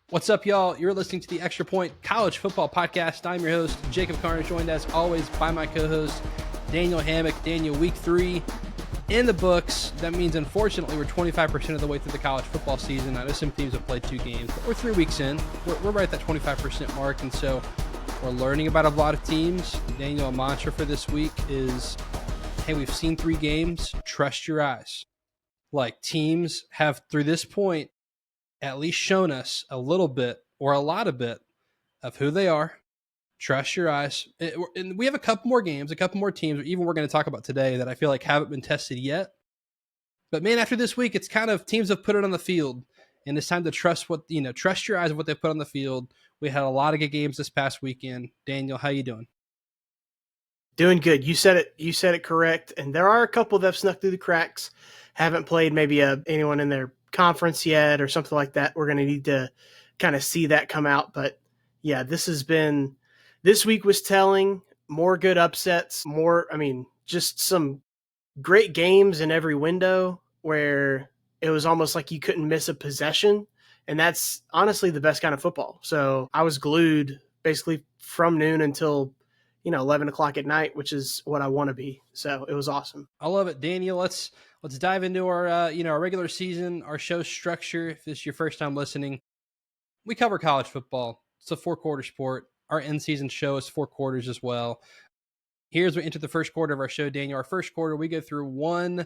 What's up, y'all? You're listening to the Extra Point College Football Podcast. I'm your host, Jacob Karnes, joined as always by my co-host, Daniel Hammock. Daniel, week 3 in the books. That means, unfortunately, we're 25% of the way through the college football season. I know some teams have played 2 games, but we're 3 weeks in. We're right at that 25% mark, and so we're learning about a lot of teams. Daniel, a mantra for this week is, hey, we've seen 3 games. Trust your eyes. Like, teams have, through this point, at least shown us a little bit or a lot of bit of who they are. Trust your eyes. And we have a couple more games, a couple more teams, even we're going to talk about today that I feel like haven't been tested yet. But man, after this week, it's kind of teams have put it on the field, and it's time to trust your eyes of what they put on the field. We had a lot of good games this past weekend. Daniel, how you doing? Doing good. You said it correct. And there are a couple that have snuck through the cracks. Haven't played maybe anyone in their conference yet or something like that. We're going to need to kind of see that come out. But yeah, this week was telling. More good upsets, just some great games in every window where it was almost like you couldn't miss a possession. And that's honestly the best kind of football. So I was glued basically from noon until 11 o'clock at night, which is what I want to be. So it was awesome. I love it. Daniel, let's dive into our, our regular season, our show structure. If this is your first time listening, we cover college football. It's a 4-quarter sport. Our in-season show is 4 quarters as well. Here's we enter the first quarter of our show, Daniel. Our first quarter, we go through one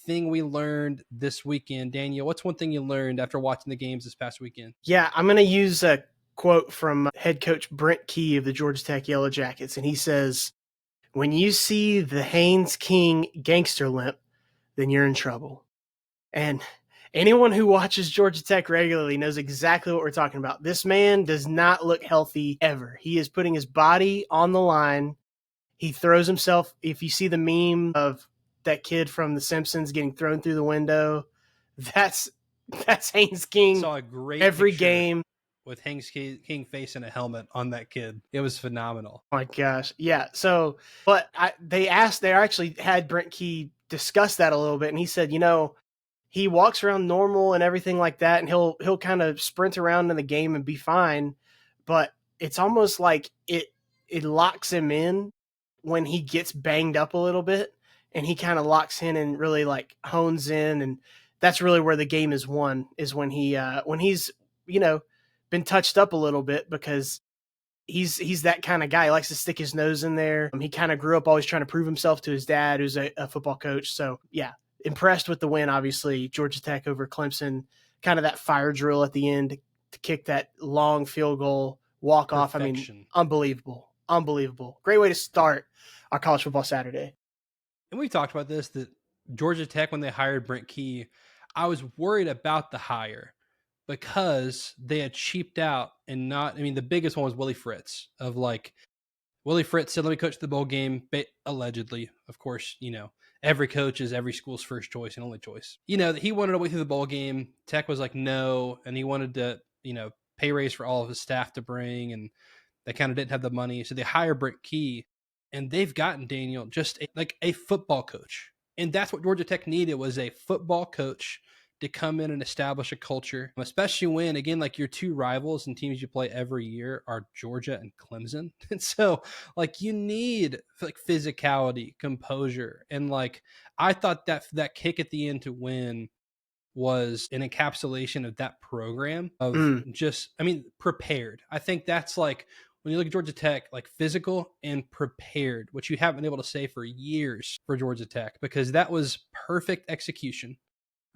thing we learned this weekend. Daniel, what's one thing you learned after watching the games this past weekend? Yeah, I'm going to use a quote from head coach Brent Key of the Georgia Tech Yellow Jackets, and he says, "When you see the Haynes King gangster limp, then you're in trouble." And anyone who watches Georgia Tech regularly knows exactly what we're talking about. This man does not look healthy ever. He is putting his body on the line. He throws himself. If you see the meme of that kid from The Simpsons getting thrown through the window, that's Haynes King. Saw a great every game with Haynes King facing a helmet on that kid. It was phenomenal. Oh my gosh. Yeah. So, but they actually had Brent Key discuss that a little bit. And he said, he walks around normal and everything like that. And he'll kind of sprint around in the game and be fine. But it's almost like it locks him in when he gets banged up a little bit, and he kind of locks in and really like hones in. And that's really where the game is won, is when he's, been touched up a little bit, because he's that kind of guy. He likes to stick his nose in there. He kind of grew up always trying to prove himself to his dad, who's a football coach. So yeah, impressed with the win, obviously. Georgia Tech over Clemson, kind of that fire drill at the end to kick that long field goal, walk off. Perfection. Unbelievable. Great way to start our college football Saturday. And we've talked about this, that Georgia Tech, when they hired Brent Key, I was worried about the hire because they had cheaped out and the biggest one was Willie Fritz, of like, Willie Fritz said, "Let me coach the bowl game," allegedly. Of course, every coach is every school's first choice and only choice. He wanted to wait through the bowl game. Tech was like, no. And he wanted to, pay raise for all of his staff to bring. And they kind of didn't have the money. So they hire Brent Key, and they've gotten, Daniel, just a football coach. And that's what Georgia Tech needed, was a football coach to come in and establish a culture, especially when, again, like your 2 rivals and teams you play every year are Georgia and Clemson. And so like you need like physicality, composure. And like, I thought that kick at the end to win was an encapsulation of that program of prepared. I think that's like, when you look at Georgia Tech, like physical and prepared, which you haven't been able to say for years for Georgia Tech, because that was perfect execution.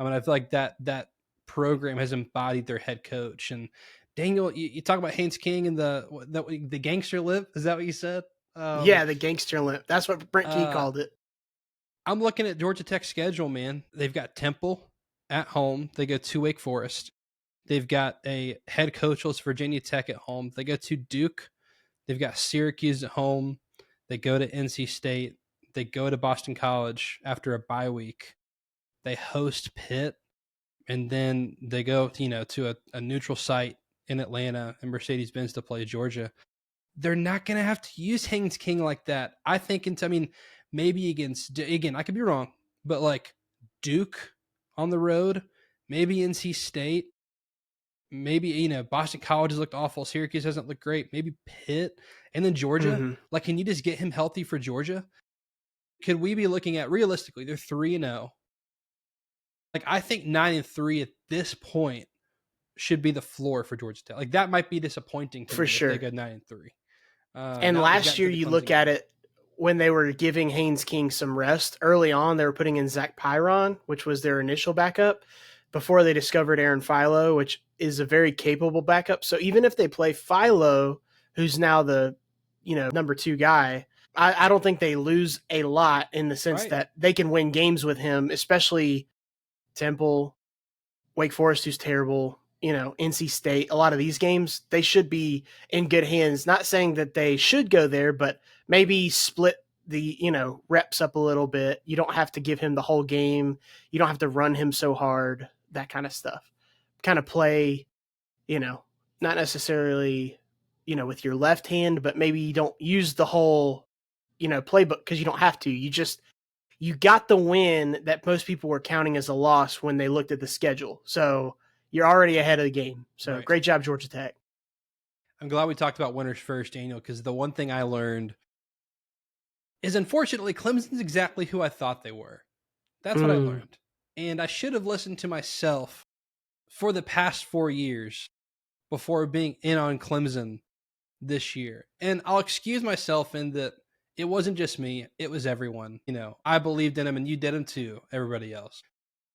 I feel like that program has embodied their head coach. And Daniel, you talk about Haynes King and the gangster lip. Is that what you said? Yeah, the gangster limp. That's what Brent Key called it. I'm looking at Georgia Tech's schedule, man. They've got Temple at home. They go to Wake Forest. They've got a head coachless Virginia Tech at home. They go to Duke. They've got Syracuse at home. They go to NC State. They go to Boston College after a bye week. They host Pitt, and then they go, to a neutral site in Atlanta and Mercedes-Benz to play Georgia. They're not going to have to use Haynes King like that. I think, maybe again, I could be wrong, but like Duke on the road, maybe NC State. maybe, Boston College has looked awful. Syracuse hasn't looked great. Maybe Pitt. And then Georgia. Mm-hmm. Like, can you just get him healthy for Georgia? Could we be looking at, realistically, they're 3-0. Like, I think 9-3 at this point should be the floor for Georgia Tech. Like, that might be disappointing to For me if they sure. go 9-3. And Now that they've last gotten year, to the you Clemson look at game. it when they were giving Haynes King some rest early on, they were putting in Zach Pyron, which was their initial backup before they discovered Aaron Philo, which is a very capable backup. So even if they play Philo, who's now the, number 2 guy, I don't think they lose a lot in the sense Right. that they can win games with him, especially Temple, Wake Forest, who's terrible, NC State. A lot of these games, they should be in good hands. Not saying that they should go there, but maybe split the, reps up a little bit. You don't have to give him the whole game. You don't have to run him so hard, that kind of stuff. Kind of play, not necessarily, with your left hand, but maybe you don't use the whole, playbook because you don't have to. You got the win that most people were counting as a loss when they looked at the schedule. So you're already ahead of the game. So Right. Great job, Georgia Tech. I'm glad we talked about winners first, Daniel, because the one thing I learned is, unfortunately, Clemson's exactly who I thought they were. That's what I learned. And I should have listened to myself for the past 4 years before being in on Clemson this year. And I'll excuse myself in that it wasn't just me, it was everyone. I believed in him and you did him too, everybody else.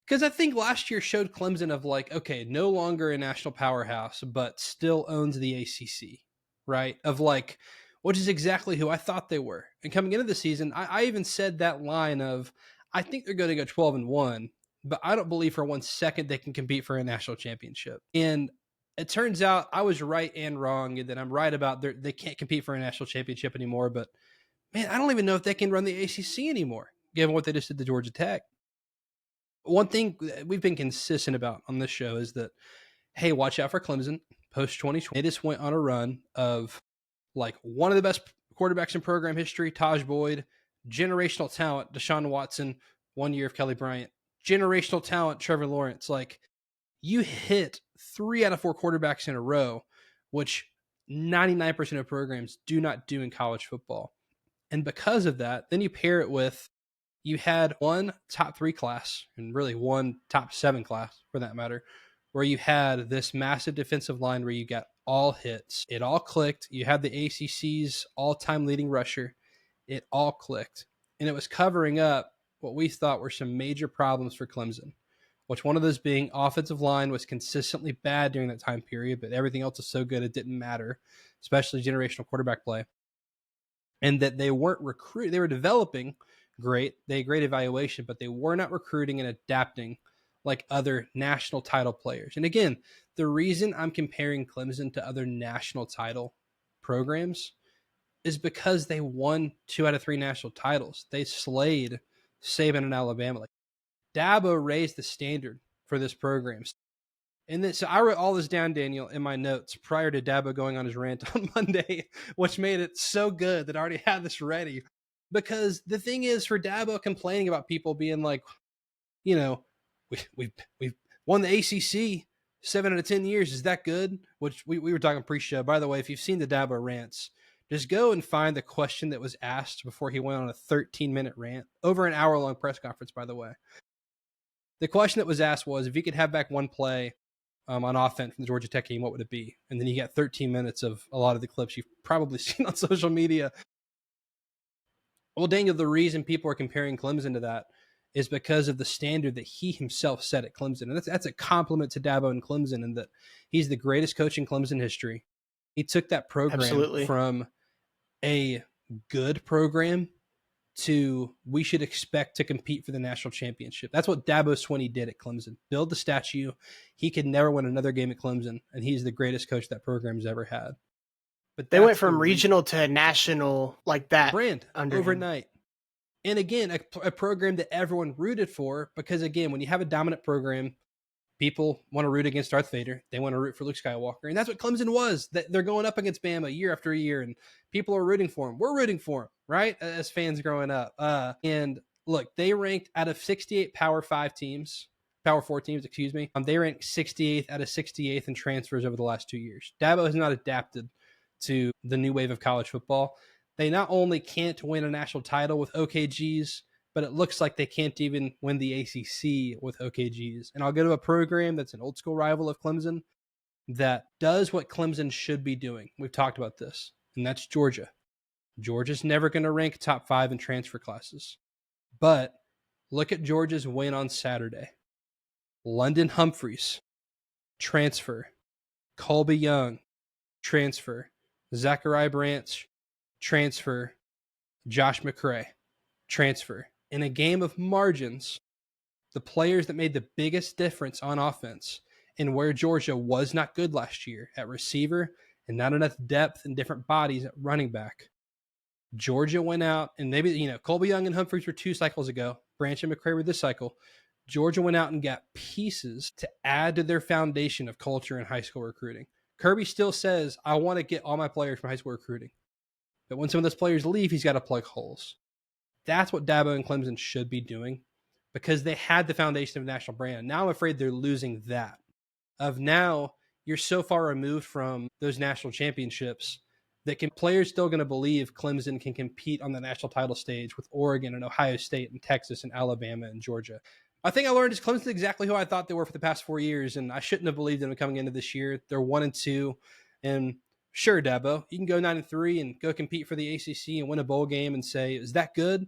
Because I think last year showed Clemson of like, okay, no longer a national powerhouse, but still owns the ACC, right? Of like, which is exactly who I thought they were. And coming into the season, I even said that line of, I think they're going to go 12-1, but I don't believe for 1 second they can compete for a national championship. And it turns out I was right and wrong, and that I'm right about they can't compete for a national championship anymore. But man, I don't even know if they can run the ACC anymore, given what they just did to Georgia Tech. One thing we've been consistent about on this show is that, hey, watch out for Clemson post 2020. They just went on a run of like one of the best quarterbacks in program history, Taj Boyd, generational talent, Deshaun Watson, 1 year of Kelly Bryant, generational talent, Trevor Lawrence. Like, you hit 3 out of 4 quarterbacks in a row, which 99% of programs do not do in college football. And because of that, then you pair it with, you had one top 3 class, and really one top 7 class for that matter, where you had this massive defensive line where you got all hits. It all clicked. You had the ACC's all-time leading rusher. It all clicked. And it was covering up what we thought were some major problems for Clemson, which one of those being offensive line was consistently bad during that time period, but everything else was so good it didn't matter, especially generational quarterback play. And that they weren't recruiting. They were developing great. They had great evaluation, but they were not recruiting and adapting like other national title players. And again, the reason I'm comparing Clemson to other national title programs is because they won 2 out of 3 national titles. They slayed Saban and Alabama. Like, Dabo raised the standard for this program. And then, so I wrote all this down, Daniel, in my notes prior to Dabo going on his rant on Monday, which made it so good that I already had this ready. Because the thing is, for Dabo complaining about people being like, we've won the ACC 7 out of 10 years. Is that good? Which we were talking pre-show. By the way, if you've seen the Dabo rants, just go and find the question that was asked before he went on a 13-minute rant, over an hour-long press conference, by the way. The question that was asked was, if you could have back one play on offense from the Georgia Tech game, what would it be? And then you get 13 minutes of a lot of the clips you've probably seen on social media. Well, Daniel, the reason people are comparing Clemson to that is because of the standard that he himself set at Clemson. And that's a compliment to Dabo and Clemson, in that he's the greatest coach in Clemson history. He took that program Absolutely. from a good program to, we should expect to compete for the national championship. That's what Dabo Swinney did at Clemson. Build the statue. He could never win another game at Clemson, and he's the greatest coach that program's ever had. But they went from regional to national like that. Brand under overnight. Him. And again, a program that everyone rooted for, because again, when you have a dominant program, people want to root against Darth Vader. They want to root for Luke Skywalker. And that's what Clemson was. They're going up against Bama year after year, and people are rooting for him. We're rooting for him, right? As fans growing up. And look, they ranked out of 68 Power 5 teams, Power 4 teams, excuse me. They ranked 68th out of 68th in transfers over the last 2 years. Dabo has not adapted to the new wave of college football. They not only can't win a national title with OKGs, but it looks like they can't even win the ACC with OKGs. And I'll go to a program that's an old school rival of Clemson that does what Clemson should be doing. We've talked about this, and that's Georgia. Georgia's never going to rank top 5 in transfer classes. But look at Georgia's win on Saturday. London Humphreys, transfer. Colby Young, transfer. Zachariah Branch, transfer. Josh McCray, transfer. In a game of margins, the players that made the biggest difference on offense and where Georgia was not good last year at receiver and not enough depth and different bodies at running back. Georgia went out, and maybe, Colby Young and Humphreys were 2 cycles ago. Branch and McCray were this cycle. Georgia went out and got pieces to add to their foundation of culture in high school recruiting. Kirby still says, I want to get all my players from high school recruiting. But when some of those players leave, he's got to plug holes. That's what Dabo and Clemson should be doing because they had the foundation of a national brand. Now I'm afraid they're losing that. Now you're so far removed from those national championships that players still going to believe Clemson can compete on the national title stage with Oregon and Ohio State and Texas and Alabama and Georgia. I think I learned is Clemson exactly who I thought they were for the past 4 years, and I shouldn't have believed them coming into this year. They're 1-2, and sure, Dabo, you can go 9-3 and go compete for the ACC and win a bowl game and say, is that good?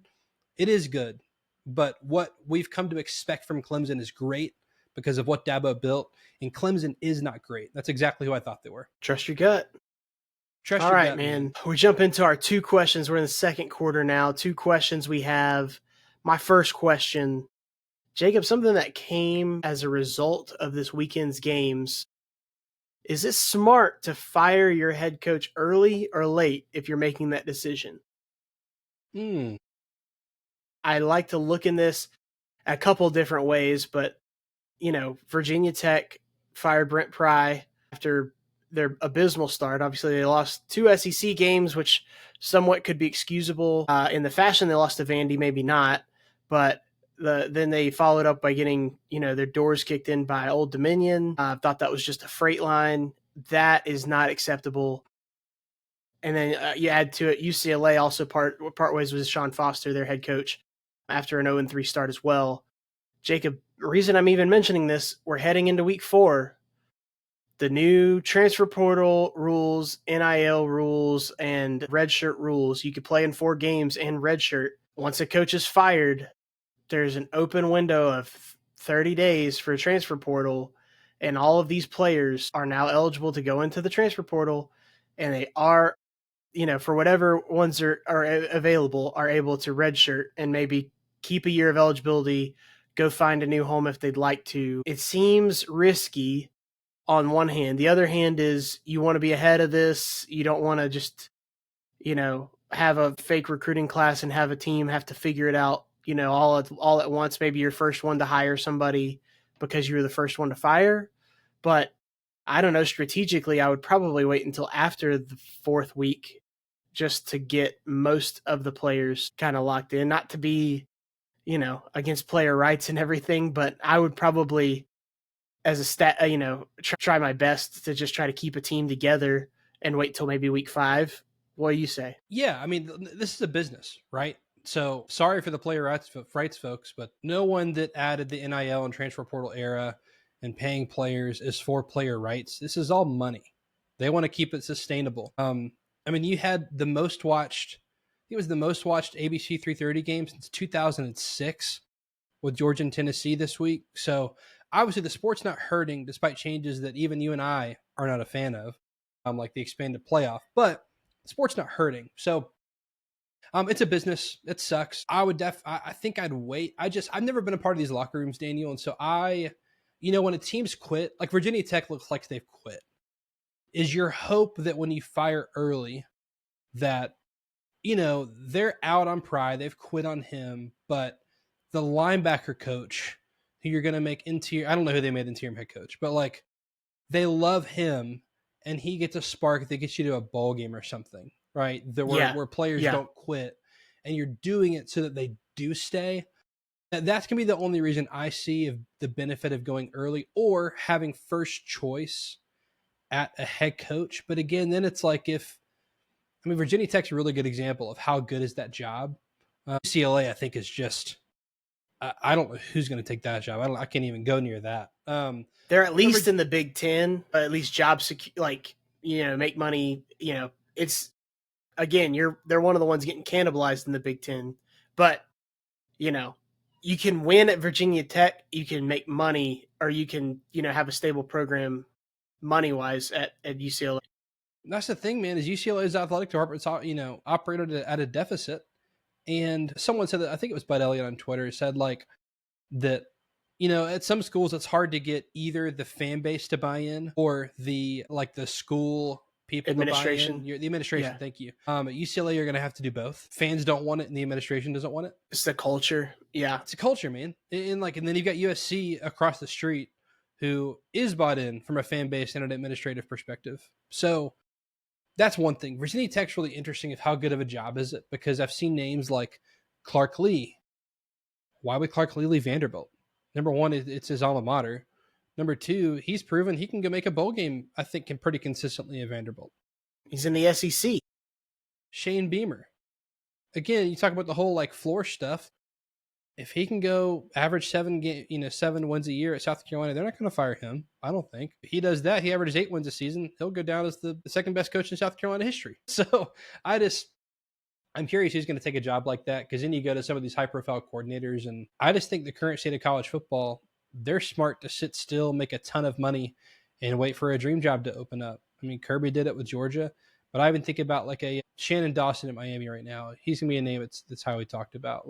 It is good, but what we've come to expect from Clemson is great because of what Dabo built, and Clemson is not great. That's exactly who I thought they were. Trust your gut. All right, man. We jump into our 2 questions. We're in the second quarter now. 2 questions we have. My first question, Jacob, something that came as a result of this weekend's games. Is it smart to fire your head coach early or late if you're making that decision? I like to look in this a couple different ways, but, Virginia Tech fired Brent Pry after their abysmal start. Obviously, they lost 2 SEC games, which somewhat could be excusable. In the fashion they lost to Vandy, maybe not, but then they followed up by getting, their doors kicked in by Old Dominion. I thought that was just a freight line. That is not acceptable. And then you add to it, UCLA also part ways with Sean Foster, their head coach, after an 0-3 start as well. Jacob, the reason I'm even mentioning this, we're heading into week 4. The new transfer portal rules, NIL rules, and redshirt rules. You could play in 4 games and redshirt. Once a coach is fired, there's an open window of 30 days for a transfer portal, and all of these players are now eligible to go into the transfer portal, and they are, for whatever ones are available, are able to redshirt and maybe keep a year of eligibility, go find a new home if they'd like to. It seems risky on one hand. The other hand is you want to be ahead of this. You don't want to just, have a fake recruiting class and have a team have to figure it out, all at once. Maybe you're first one to hire somebody because you were the first one to fire. But I don't know, strategically, I would probably wait until after the 4th week just to get most of the players kind of locked in, not to be, against player rights and everything, but I would probably, as a try my best to just try to keep a team together and wait till maybe week 5. What do you say? Yeah, I mean, this is a business, right? So sorry for the player rights folks, but no one that added the NIL and transfer portal era and paying players is for player rights. This is all money. They want to keep it sustainable. You had the most watched, it was the most watched ABC 330 game since 2006 with Georgia and Tennessee this week. So obviously the sport's not hurting despite changes that even you and I are not a fan of, like the expanded playoff, but sport's not hurting. So it's a business. It sucks. I think I'd wait. I've never been a part of these locker rooms, Daniel. And so when a team's quit, like Virginia Tech looks like they've quit, is your hope that when you fire early that, they're out on Pry, they've quit on him, but the linebacker coach who you're going to make I don't know who they made interim head coach, but like they love him and he gets a spark that gets you to a bowl game or something, right? Where players don't quit and you're doing it so that they do stay. That's going to be the only reason I see of the benefit of going early or having first choice at a head coach. But again, then it's like Virginia Tech's a really good example of how good is that job. UCLA, I think, is just I don't know who's going to take that job. I can't even go near that. They're at least in the Big Ten, but at least job make money. It's again, they're one of the ones getting cannibalized in the Big Ten, but you can win at Virginia Tech, you can make money, or you can have a stable program money wise at UCLA. That's the thing, man. Is UCLA's athletic department's operated at a deficit. And someone said that, I think it was Bud Elliott on Twitter, said like that, at some schools it's hard to get either the fan base to buy in or the school people administration. To buy in. The administration, yeah. Thank you. At UCLA, you're going to have to do both. Fans don't want it and the administration doesn't want it. It's the culture. Yeah. It's a culture, man. And then you've got USC across the street who is bought in from a fan base and an administrative perspective. So that's one thing. Virginia Tech's really interesting of how good of a job is it, because I've seen names like Clark Lee. Why would Clark Lee leave Vanderbilt? Number one, it's his alma mater. Number two, he's proven he can go make a bowl game, I think, pretty consistently at Vanderbilt. He's in the SEC. Shane Beamer. Again, you talk about the whole floor stuff. If he can go average 7 wins a year at South Carolina, they're not going to fire him. I don't think. If he does that, he averages 8 wins a season. He'll go down as the second best coach in South Carolina history. So I'm curious who's going to take a job like that, because then you go to some of these high profile coordinators, and I just think the current state of college football, they're smart to sit still, make a ton of money, and wait for a dream job to open up. Kirby did it with Georgia, but I even think about a Shannon Dawson at Miami right now. He's going to be a name that's highly talked about.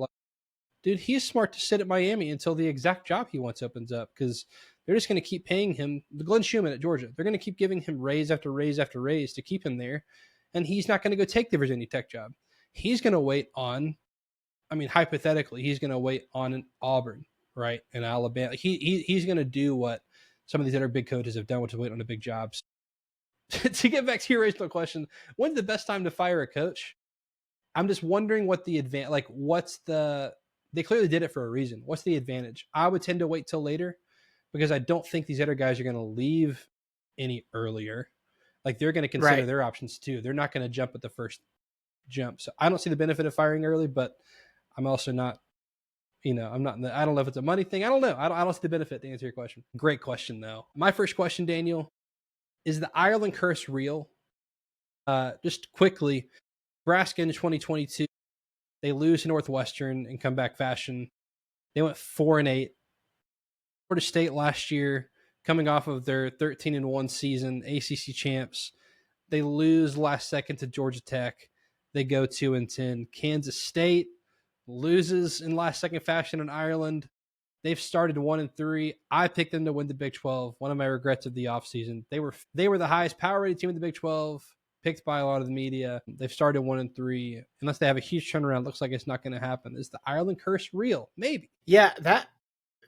Dude, he's smart to sit at Miami until the exact job he wants opens up, because they're just going to keep paying him. The Glenn Schumann at Georgia, they're going to keep giving him raise after raise after raise to keep him there, and he's not going to go take the Virginia Tech job. He's going to wait on, hypothetically, he's going to wait on an Auburn, right, in Alabama. He's going to do what some of these other big coaches have done, which is wait on the big jobs. To get back to your original question, when's the best time to fire a coach? I'm just wondering what the they clearly did it for a reason. What's the advantage? I would tend to wait till later, because I don't think these other guys are going to leave any earlier. They're going to consider their options too. They're not going to jump at the first jump. So I don't see the benefit of firing early, but I'm also not, I'm not, I don't know if it's a money thing. I don't know. I don't see the benefit, to answer your question. Great question though. My first question, Daniel, is the Ireland curse real? Just quickly, Nebraska in 2022, they lose to Northwestern in comeback fashion. They went 4-8. Florida State last year, coming off of their 13-1 season, ACC champs, they lose last second to Georgia Tech. They go 2-10. Kansas State loses in last second fashion in Ireland. They've started 1-3. I picked them to win the Big 12. One of my regrets of the offseason. They were the highest power rated team in the Big 12, picked by a lot of the media. They've started 1-3. Unless they have a huge turnaround, looks like it's not going to happen. Is the Ireland curse real? Maybe. Yeah,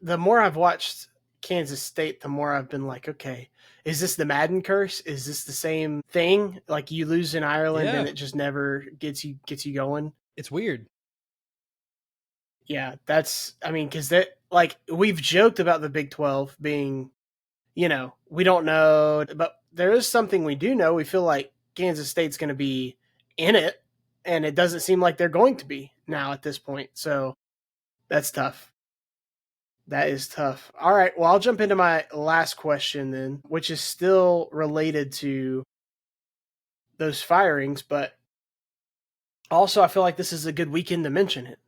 the more I've watched Kansas State, the more I've been like, okay, is this the Madden curse? Is this the same thing? You lose in Ireland and it just never gets you going. It's weird. Yeah, that's, because we've joked about the Big 12 being, we don't know, but there is something we do know. We feel like Kansas State's going to be in it, and it doesn't seem like they're going to be now at this point. So that's tough. That is tough. All right, well, I'll jump into my last question then, which is still related to those firings, but also I feel like this is a good weekend to mention it.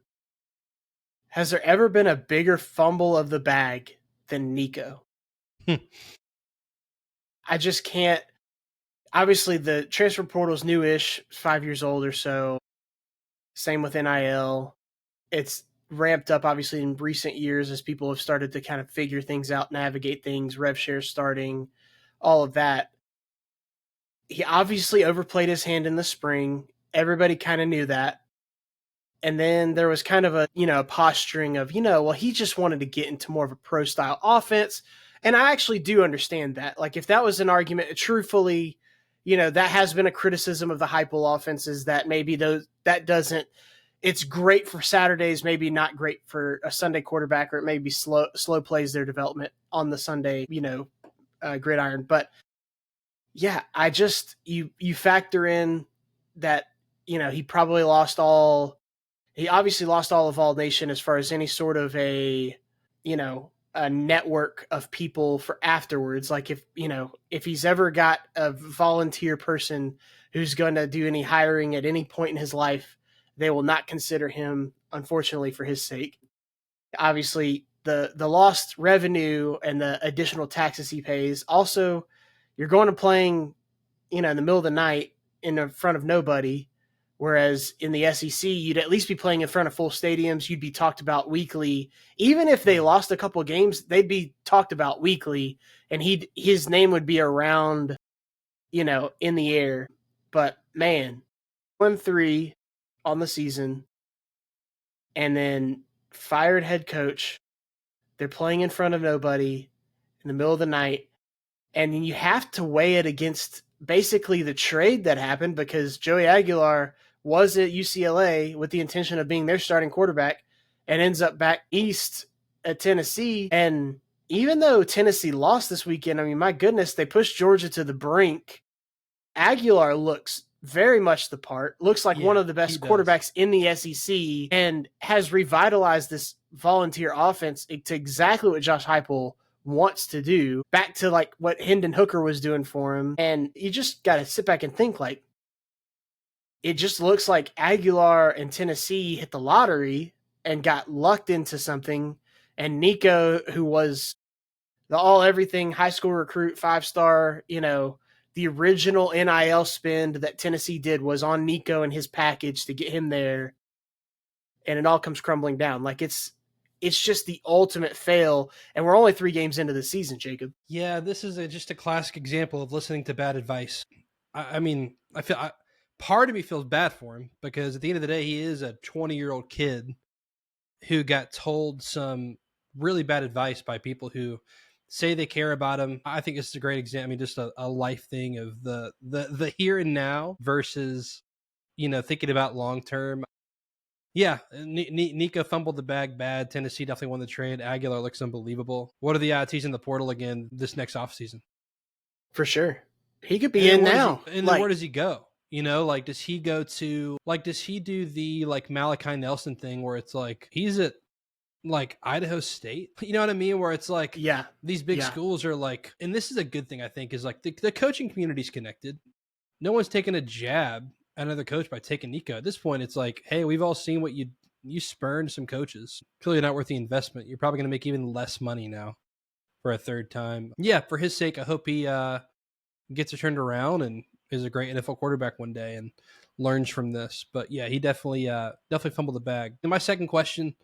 Has there ever been a bigger fumble of the bag than Nico? I just can't. Obviously, the transfer portal's new-ish, 5 years old or so. Same with NIL. It's ramped up, obviously, in recent years as people have started to kind of figure things out, navigate things, rev share starting, all of that. He obviously overplayed his hand in the spring. Everybody kind of knew that. And then there was kind of a, posturing of, well, he just wanted to get into more of a pro-style offense. And I actually do understand that. If that was an argument, truthfully, that has been a criticism of the Heupel offenses, that maybe that doesn't it's great for Saturdays, maybe not great for a Sunday quarterback, or it may be slow plays their development on the Sunday, gridiron. But yeah, I just you factor in that he probably lost all. He obviously lost all of All Nation as far as any sort of a network of people for afterwards. Like if he's ever got a volunteer person who's going to do any hiring at any point in his life, they will not consider him, unfortunately, for his sake. Obviously, the lost revenue and the additional taxes he pays. Also, you're going to playing, in the middle of the night in front of nobody. Whereas in the SEC, you'd at least be playing in front of full stadiums. You'd be talked about weekly. Even if they lost a couple of games, they'd be talked about weekly, and his name would be around, in the air. But man, 1-3 on the season, and then fired head coach. They're playing in front of nobody in the middle of the night, and then you have to weigh it against basically the trade that happened, because Joey Aguilar was at UCLA with the intention of being their starting quarterback and ends up back east at Tennessee. And even though Tennessee lost this weekend, I mean, my goodness, they pushed Georgia to the brink. Aguilar looks very much the part, looks like one of the best quarterbacks in the SEC, and has revitalized this volunteer offense to exactly what Josh Heupel wants to do, back to like what Hendon Hooker was doing for him. And you just got to sit back and think, like, it just looks like Aguilar and Tennessee hit the lottery and got lucked into something. And Nico, who was the all-everything high school recruit, 5-star, the original NIL spend that Tennessee did was on Nico and his package to get him there. And it all comes crumbling down. Like, it's just the ultimate fail. And we're only 3 games into the season, Jacob. Yeah, this is just a classic example of listening to bad advice. I mean, I feel part of me feels bad for him, because at the end of the day, he is a 20-year-old kid who got told some really bad advice by people who say they care about him. I think this is a great example. I mean, just a life thing of the here and now versus, thinking about long term. Yeah, Nico fumbled the bag bad. Tennessee definitely won the trade. Aguilar looks unbelievable. What are the odds he's in the portal again this next offseason? For sure. He could be in now. And then where does he go? Does he go to, does he do the, Malachi Nelson thing where it's like, he's at, Idaho State? You know what I mean? Where it's like, yeah, these big schools are like, and this is a good thing, I think, is like the coaching community's connected. No one's taking a jab at another coach by taking Nico. At this point, it's like, hey, we've all seen what you spurned some coaches. Clearly not worth the investment. You're probably going to make even less money now for a third time. Yeah, for his sake, I hope he gets it turned around and is a great NFL quarterback one day and learns from this. But yeah, he definitely fumbled the bag. And my second question,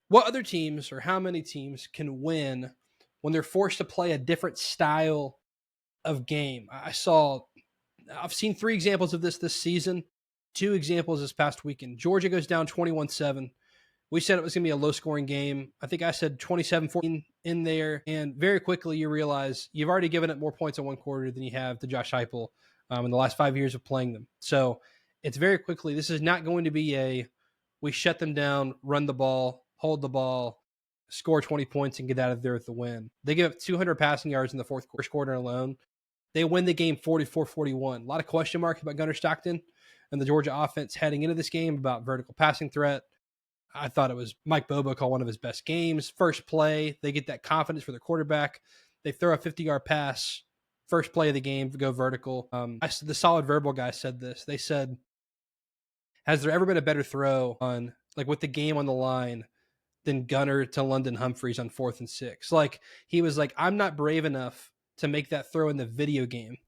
what other teams or how many teams can win when they're forced to play a different style of game? I've seen 3 examples of this season, 2 examples this past weekend. Georgia goes down 21-7. We said it was going to be a low-scoring game. I think I said 27-14 in there. And very quickly you realize you've already given it more points in one quarter than you have to Josh Heupel in the last 5 years of playing them. So it's very quickly, this is not going to be we shut them down, run the ball, hold the ball, score 20 points, and get out of there with the win. They give up 200 passing yards in the first quarter alone. They win the game 44-41. A lot of question marks about Gunnar Stockton and the Georgia offense heading into this game, about vertical passing threat. I thought it was Mike Bobo called one of his best games. First play, they get that confidence for their quarterback. They throw a 50-yard pass. First play of the game, go vertical. The Solid Verbal guy said this. They said, has there ever been a better throw on, with the game on the line, than Gunnar to London Humphreys on 4th and 6? He was like, I'm not brave enough to make that throw in the video game.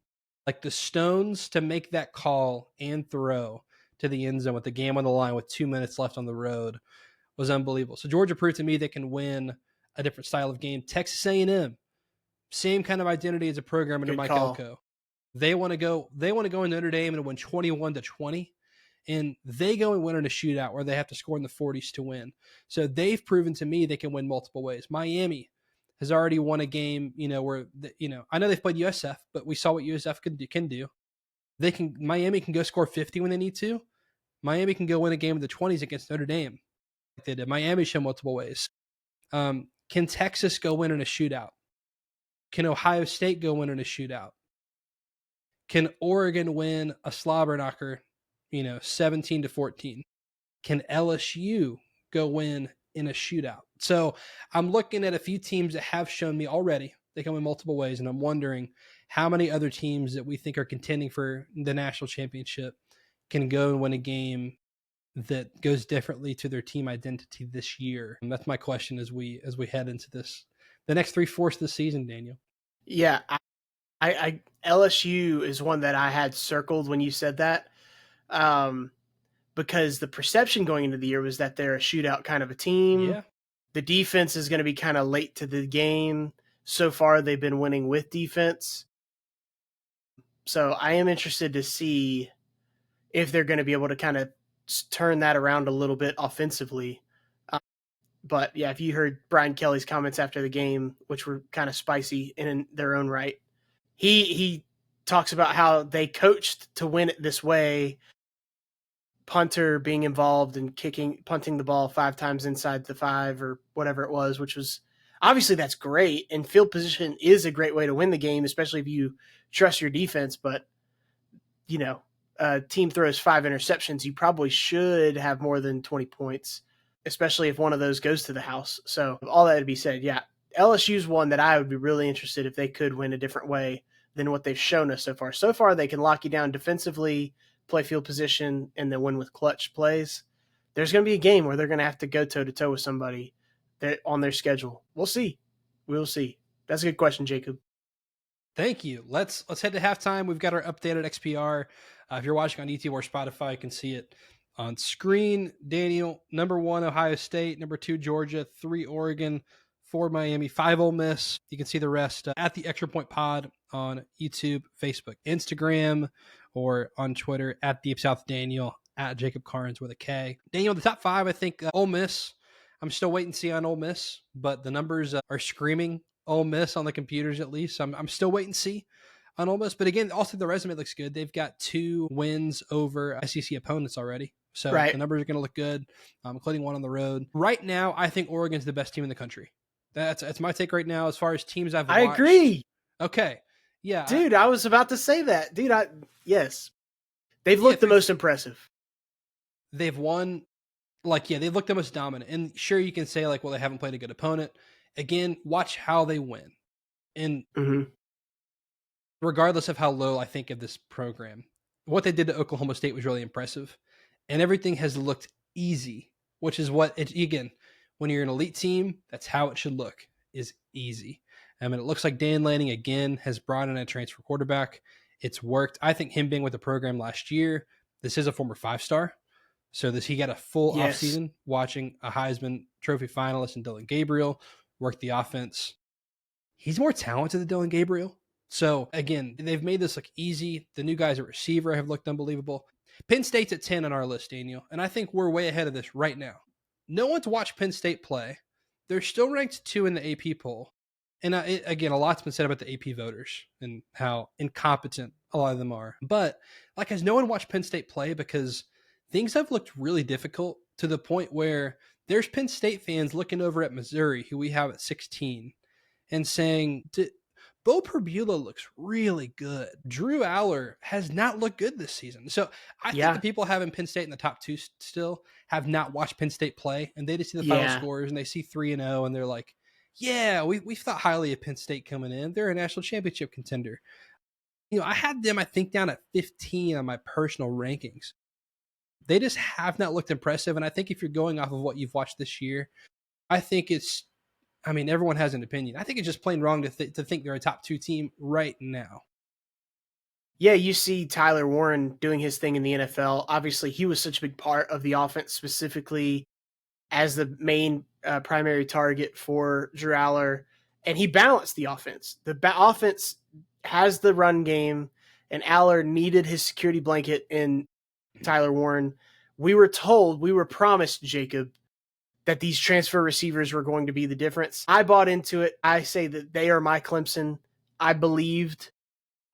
The stones to make that call and throw to the end zone with the game on the line with 2 minutes left on the road was unbelievable. So Georgia proved to me they can win a different style of game. Texas A&M, same kind of identity as a program under Mike Elko. They want to go in Notre Dame and win 21-20, and they go and win in a shootout where they have to score in the 40s to win. So they've proven to me they can win multiple ways. Miami has already won a game, where I know they've played USF, but we saw what USF can do. Miami can go score 50 when they need to. Miami can go win a game in the 20s against Notre Dame. They did. Miami show multiple ways. Can Texas go win in a shootout? Can Ohio State go win in a shootout? Can Oregon win a slobber knocker, 17-14? Can LSU go win in a shootout? So I'm looking at a few teams that have shown me already they can win multiple ways, and I'm wondering how many other teams that we think are contending for the national championship can go and win a game that goes differently to their team identity this year. And that's my question as we head into the next 3/4 of the season, Daniel. Yeah, I LSU is one that I had circled when you said that, because the perception going into the year was that they're a shootout kind of a team. Yeah. The defense is going to be kind of late to the game. So far, they've been winning with defense. So I am interested to see if they're going to be able to kind of turn that around a little bit offensively. But yeah, if you heard Brian Kelly's comments after the game, which were kind of spicy in their own right, he talks about how they coached to win it this way. Punter being involved in punting the ball 5 times inside the 5 or whatever it was, which was obviously that's great. And field position is a great way to win the game, especially if you trust your defense. But, a team throws 5 interceptions, you probably should have more than 20 points, especially if one of those goes to the house. So all that to be said, yeah, LSU's one that I would be really interested if they could win a different way than what they've shown us so far. So far, they can lock you down defensively, play field position, and then win with clutch plays. There's going to be a game where they're going to have to go toe-to-toe with somebody on their schedule. We'll see. We'll see. That's a good question, Jacob. Thank you. Let's head to halftime. We've got our updated XPR. If you're watching on YouTube or Spotify, you can see it on screen. Daniel, number 1, Ohio State. Number 2, Georgia. 3, Oregon. 4, Miami. 5, Ole Miss. You can see the rest at the Extra Point Pod on YouTube, Facebook, Instagram, or on Twitter at Deep South Daniel, at Jacob Karnes with a K. Daniel, the top 5, I think Ole Miss. I'm still waiting to see on Ole Miss, but the numbers are screaming Ole Miss on the computers at least. I'm still waiting to see on Ole Miss. But again, also the resume looks good. They've got 2 wins over SEC opponents already. So right. The numbers are going to look good, including one on the road. Right now, I think Oregon's the best team in the country. That's my take right now as far as teams I've watched. I agree. Okay. Yeah. Dude, I was about to say that. Dude, yes. They've looked the most impressive. They've won. They look the most dominant. And sure, you can say, they haven't played a good opponent. Again, watch how they win. And regardless of how low I think of this program, what they did to Oklahoma State was really impressive. And everything has looked easy, which is again, when you're an elite team, that's how it should look, is easy. It looks like Dan Lanning, again, has brought in a transfer quarterback. It's worked. I think him being with the program last year, this is a former 5-star. So he got a full offseason watching a Heisman Trophy finalist in Dylan Gabriel work the offense. He's more talented than Dylan Gabriel. So, again, they've made this look easy. The new guys at receiver have looked unbelievable. Penn State's at 10 on our list, Daniel, and I think we're way ahead of this right now. No one's watched Penn State play. They're still ranked 2 in the AP poll. And again, a lot's been said about the AP voters and how incompetent a lot of them are. But, has no one watched Penn State play? Because things have looked really difficult to the point where there's Penn State fans looking over at Missouri, who we have at 16, and saying, Bo Perbula looks really good. Drew Aller has not looked good this season. So I think the people having Penn State in the top 2 still have not watched Penn State play, and they just see the final scores, and they see 3-0, and they're like, yeah, we thought highly of Penn State coming in. They're a national championship contender. I had them, I think, down at 15 on my personal rankings. They just have not looked impressive, and I think if you're going off of what you've watched this year, I think everyone has an opinion. I think it's just plain wrong to think they're a top 2 team right now. Yeah, you see Tyler Warren doing his thing in the NFL. Obviously, he was such a big part of the offense, specifically as the main primary target for Drew Aller, and he balanced the offense. The offense has the run game, and Aller needed his security blanket in Tyler Warren. We were promised, Jacob, that these transfer receivers were going to be the difference. I bought into it. I say that they are my Clemson. I believed.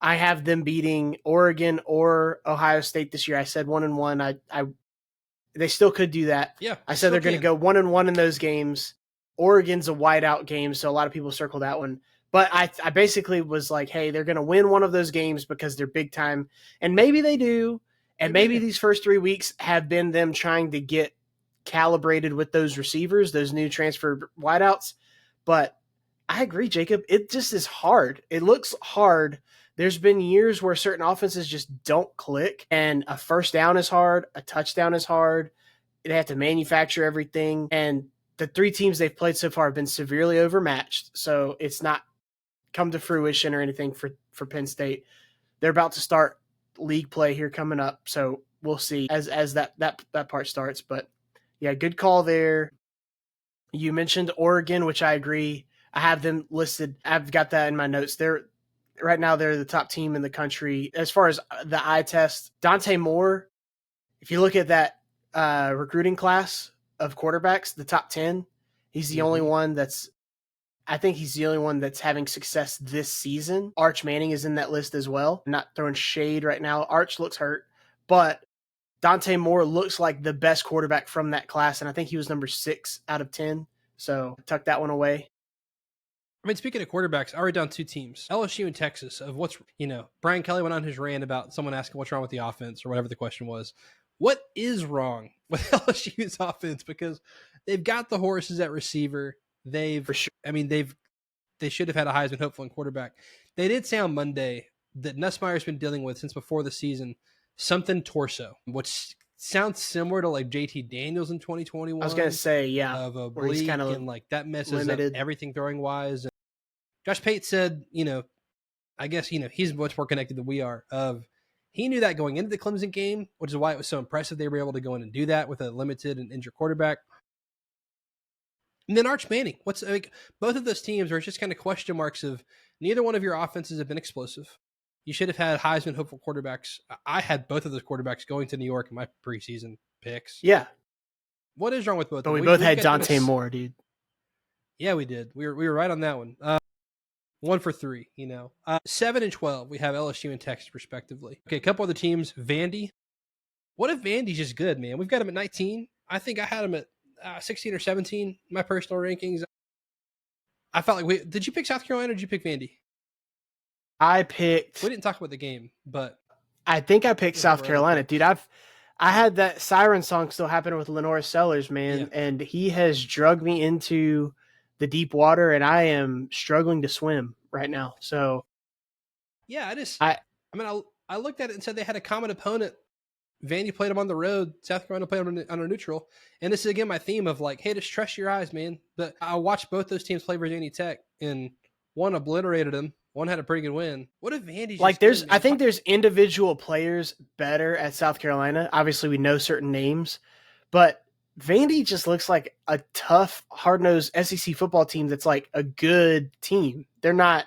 I have them beating Oregon or Ohio State this year. I said 1-1. They still could do that. Yeah, I said they're going to go 1-1 in those games. Oregon's a whiteout game, so a lot of people circle that one. But I basically was like, hey, they're going to win one of those games because they're big time. And maybe they do. And maybe these first 3 weeks have been them trying to get calibrated with those receivers, those new transfer wideouts. But I agree, Jacob. It just is hard. It looks hard. There's been years where certain offenses just don't click, and a first down is hard, a touchdown is hard. They have to manufacture everything. And the 3 teams they've played so far have been severely overmatched. So it's not come to fruition or anything for Penn State. They're about to start league play here coming up. So we'll see as that part starts. But yeah, good call there. You mentioned Oregon, which I agree. I have them listed. I've got that in my notes. Right now they're the top team in the country. As far as the eye test, Dante Moore, if you look at that recruiting class of quarterbacks, the top 10, he's the only one I think he's the only one that's having success this season. Arch Manning is in that list as well. I'm not throwing shade right now. Arch looks hurt, but Dante Moore looks like the best quarterback from that class, and I think he was number 6 out of 10. So tuck that one away. I mean, speaking of quarterbacks, I wrote down 2 teams, LSU and Texas, of Brian Kelly went on his rant about someone asking what's wrong with the offense or whatever the question was. What is wrong with LSU's offense? Because they've got the horses at receiver. For sure. I mean, they should have had a Heisman hopeful in quarterback. They did say on Monday that Nussmeier's been dealing with since before the season something torso, which sounds similar to like JT Daniels in 2021. I was gonna say, yeah, of a bleak and like that messes up everything throwing wise. And Josh Pate said, I guess he's much more connected than we are. He knew that going into the Clemson game, which is why it was so impressive they were able to go in and do that with a limited and injured quarterback. And then Arch Manning. Both of those teams are just kind of question marks of neither one of your offenses have been explosive. You should have had Heisman hopeful quarterbacks. I had both of those quarterbacks going to New York in my preseason picks. Yeah. What is wrong with both? But we both had Dante Moore, dude. Yeah, we did. We were right on that one. 1 for 3, 7 and 12. We have LSU and Texas respectively. Okay, a couple other teams. Vandy. What if Vandy's just good, man? We've got him at 19. I think I had him at 16 or 17. My personal rankings. I felt like did you pick South Carolina or did you pick Vandy? I picked. We didn't talk about the game, but I think I picked South Carolina, dude. I had that siren song still happening with Lenora Sellers, man, and he has drugged me into the deep water, and I am struggling to swim right now. So, yeah, I looked at it and said they had a common opponent. Vandy played them on the road. South Carolina played them on a neutral. And this is, again, my theme of like, hey, just trust your eyes, man. But I watched both those teams play Virginia Tech, and one obliterated them. One had a pretty good win. What if Vandy's like I think there's individual players better at South Carolina. Obviously, we know certain names, but Vandy just looks like a tough, hard-nosed SEC football team that's like a good team. They're not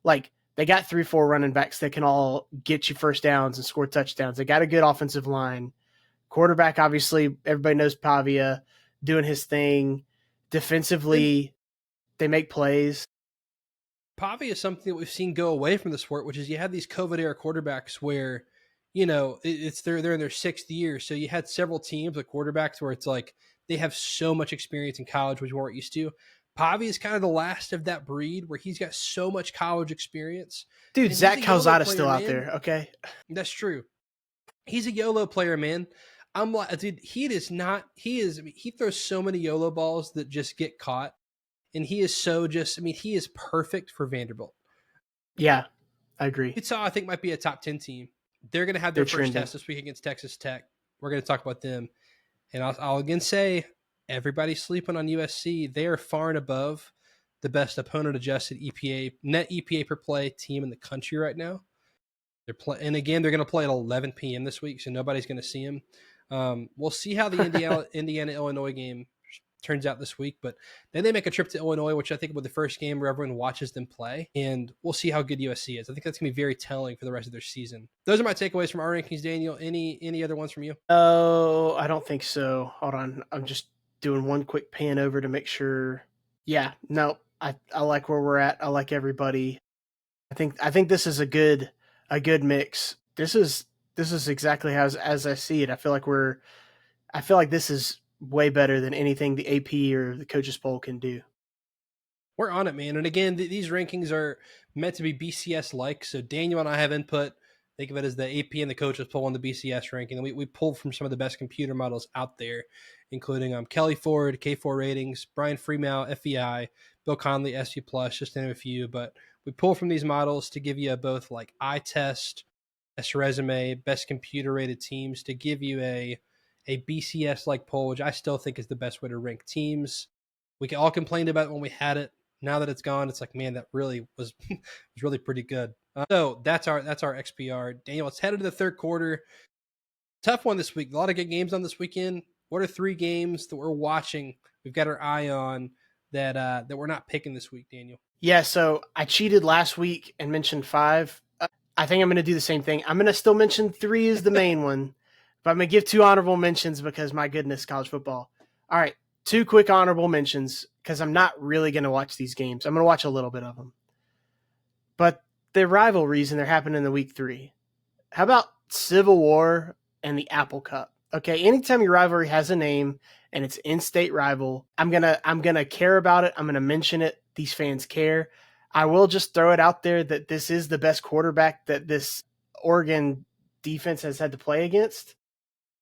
like they got 3-4 running backs that can all get you first downs and score touchdowns. They got a good offensive line. Quarterback, obviously, everybody knows Pavia doing his thing. Defensively, they make plays. Pavia is something that we've seen go away from the sport, which is you have these COVID-era quarterbacks where, they're in their 6th year. So you had several teams with quarterbacks where it's like they have so much experience in college, which we weren't used to. Pavia is kind of the last of that breed where he's got so much college experience. Dude, Zach Calzada's still out there, okay? That's true. He's a YOLO player, man. I'm like, dude, he throws so many YOLO balls that just get caught. And he is he is perfect for Vanderbilt. Yeah, I agree. Utah, I think, might be a top 10 team. They're going to have their first test this week against Texas Tech. We're going to talk about them. And I'll again say, everybody's sleeping on USC. They are far and above the best opponent-adjusted net EPA per play team in the country right now. And again, they're going to play at 11 p.m. this week, so nobody's going to see them. We'll see how the Indiana-Illinois game turns out this week, but then they make a trip to Illinois, which I think will be the first game where everyone watches them play, and we'll see how good USC is. I think that's going to be very telling for the rest of their season. Those are my takeaways from our rankings, Daniel. Any other ones from you? Oh, I don't think so. Hold on. I'm just doing one quick pan over to make sure. Yeah, no, I like where we're at. I like everybody. I think this is a good mix. This is exactly as I see it. I feel like we're I feel like this is way better than anything the AP or the coaches poll can do. We're on it, man. And again, these rankings are meant to be BCS like. So Daniel and I have input. Think of it as the AP and the coaches pull on the BCS ranking. And we pulled from some of the best computer models out there, including Kelly Ford, K4 Ratings, Brian Freemal, FEI, Bill Conley, SU Plus, just to name a few. But we pull from these models to give you both like eye test, best resume, best computer rated teams, to give you a BCS like poll, which I still think is the best way to rank teams. We all complained about it when we had it. Now that it's gone, it's like, man, that really was was really pretty good. So that's our XPR. Daniel, let's head into the third quarter. Tough one this week. A lot of good games on this weekend. What are 3 games that we're watching? We've got our eye on that we're not picking this week, Daniel. Yeah, so I cheated last week and mentioned 5. I think I'm going to do the same thing. I'm going to still mention 3 as the main one, but I'm going to give 2 honorable mentions because, my goodness, college football. All right, 2 quick honorable mentions because I'm not really going to watch these games. I'm going to watch a little bit of them. But the rivalries, and they're happening in the week 3. How about Civil War and the Apple Cup? Okay, anytime your rivalry has a name and it's in-state rival, I'm gonna care about it. I'm gonna mention it. These fans care. I will just throw it out there that this is the best quarterback that this Oregon defense has had to play against.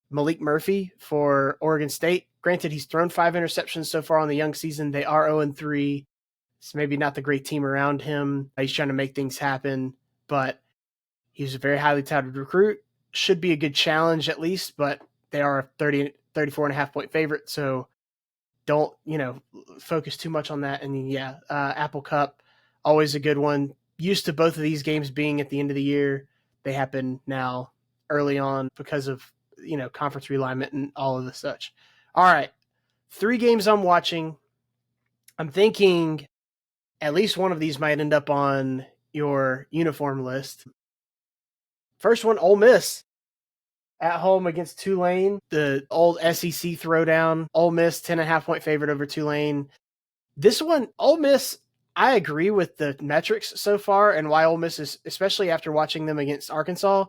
Malik Murphy for Oregon State. Granted, he's thrown 5 interceptions so far on the young season. They are 0-3. It's maybe not the great team around him. He's trying to make things happen, but he's a very highly touted recruit. Should be a good challenge at least, but they are a 34.5 point favorite. So don't, focus too much on that. And yeah, Apple Cup, always a good one. Used to both of these games being at the end of the year. They happen now early on because of, conference realignment and all of the such. All right. 3 games I'm watching. I'm thinking at least one of these might end up on your uniform list. First one, Ole Miss at home against Tulane, the old SEC throwdown. Ole Miss 10.5 point favorite over Tulane. This one, Ole Miss, I agree with the metrics so far and why Ole Miss is, especially after watching them against Arkansas.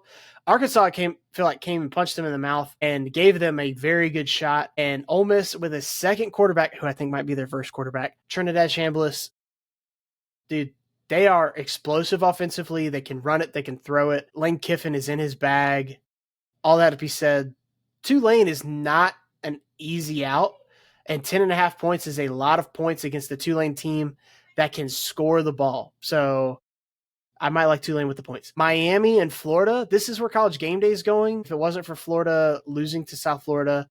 Arkansas came and punched them in the mouth and gave them a very good shot. And Ole Miss with a second quarterback, who I think might be their first quarterback, Trinidad Chambliss. Dude, they are explosive offensively. They can run it. They can throw it. Lane Kiffin is in his bag. All that to be said, Tulane is not an easy out, and 10.5 points is a lot of points against the Tulane team that can score the ball. So I might like Tulane with the points. Miami and Florida, this is where College Game Day is going. If it wasn't for Florida losing to South Florida,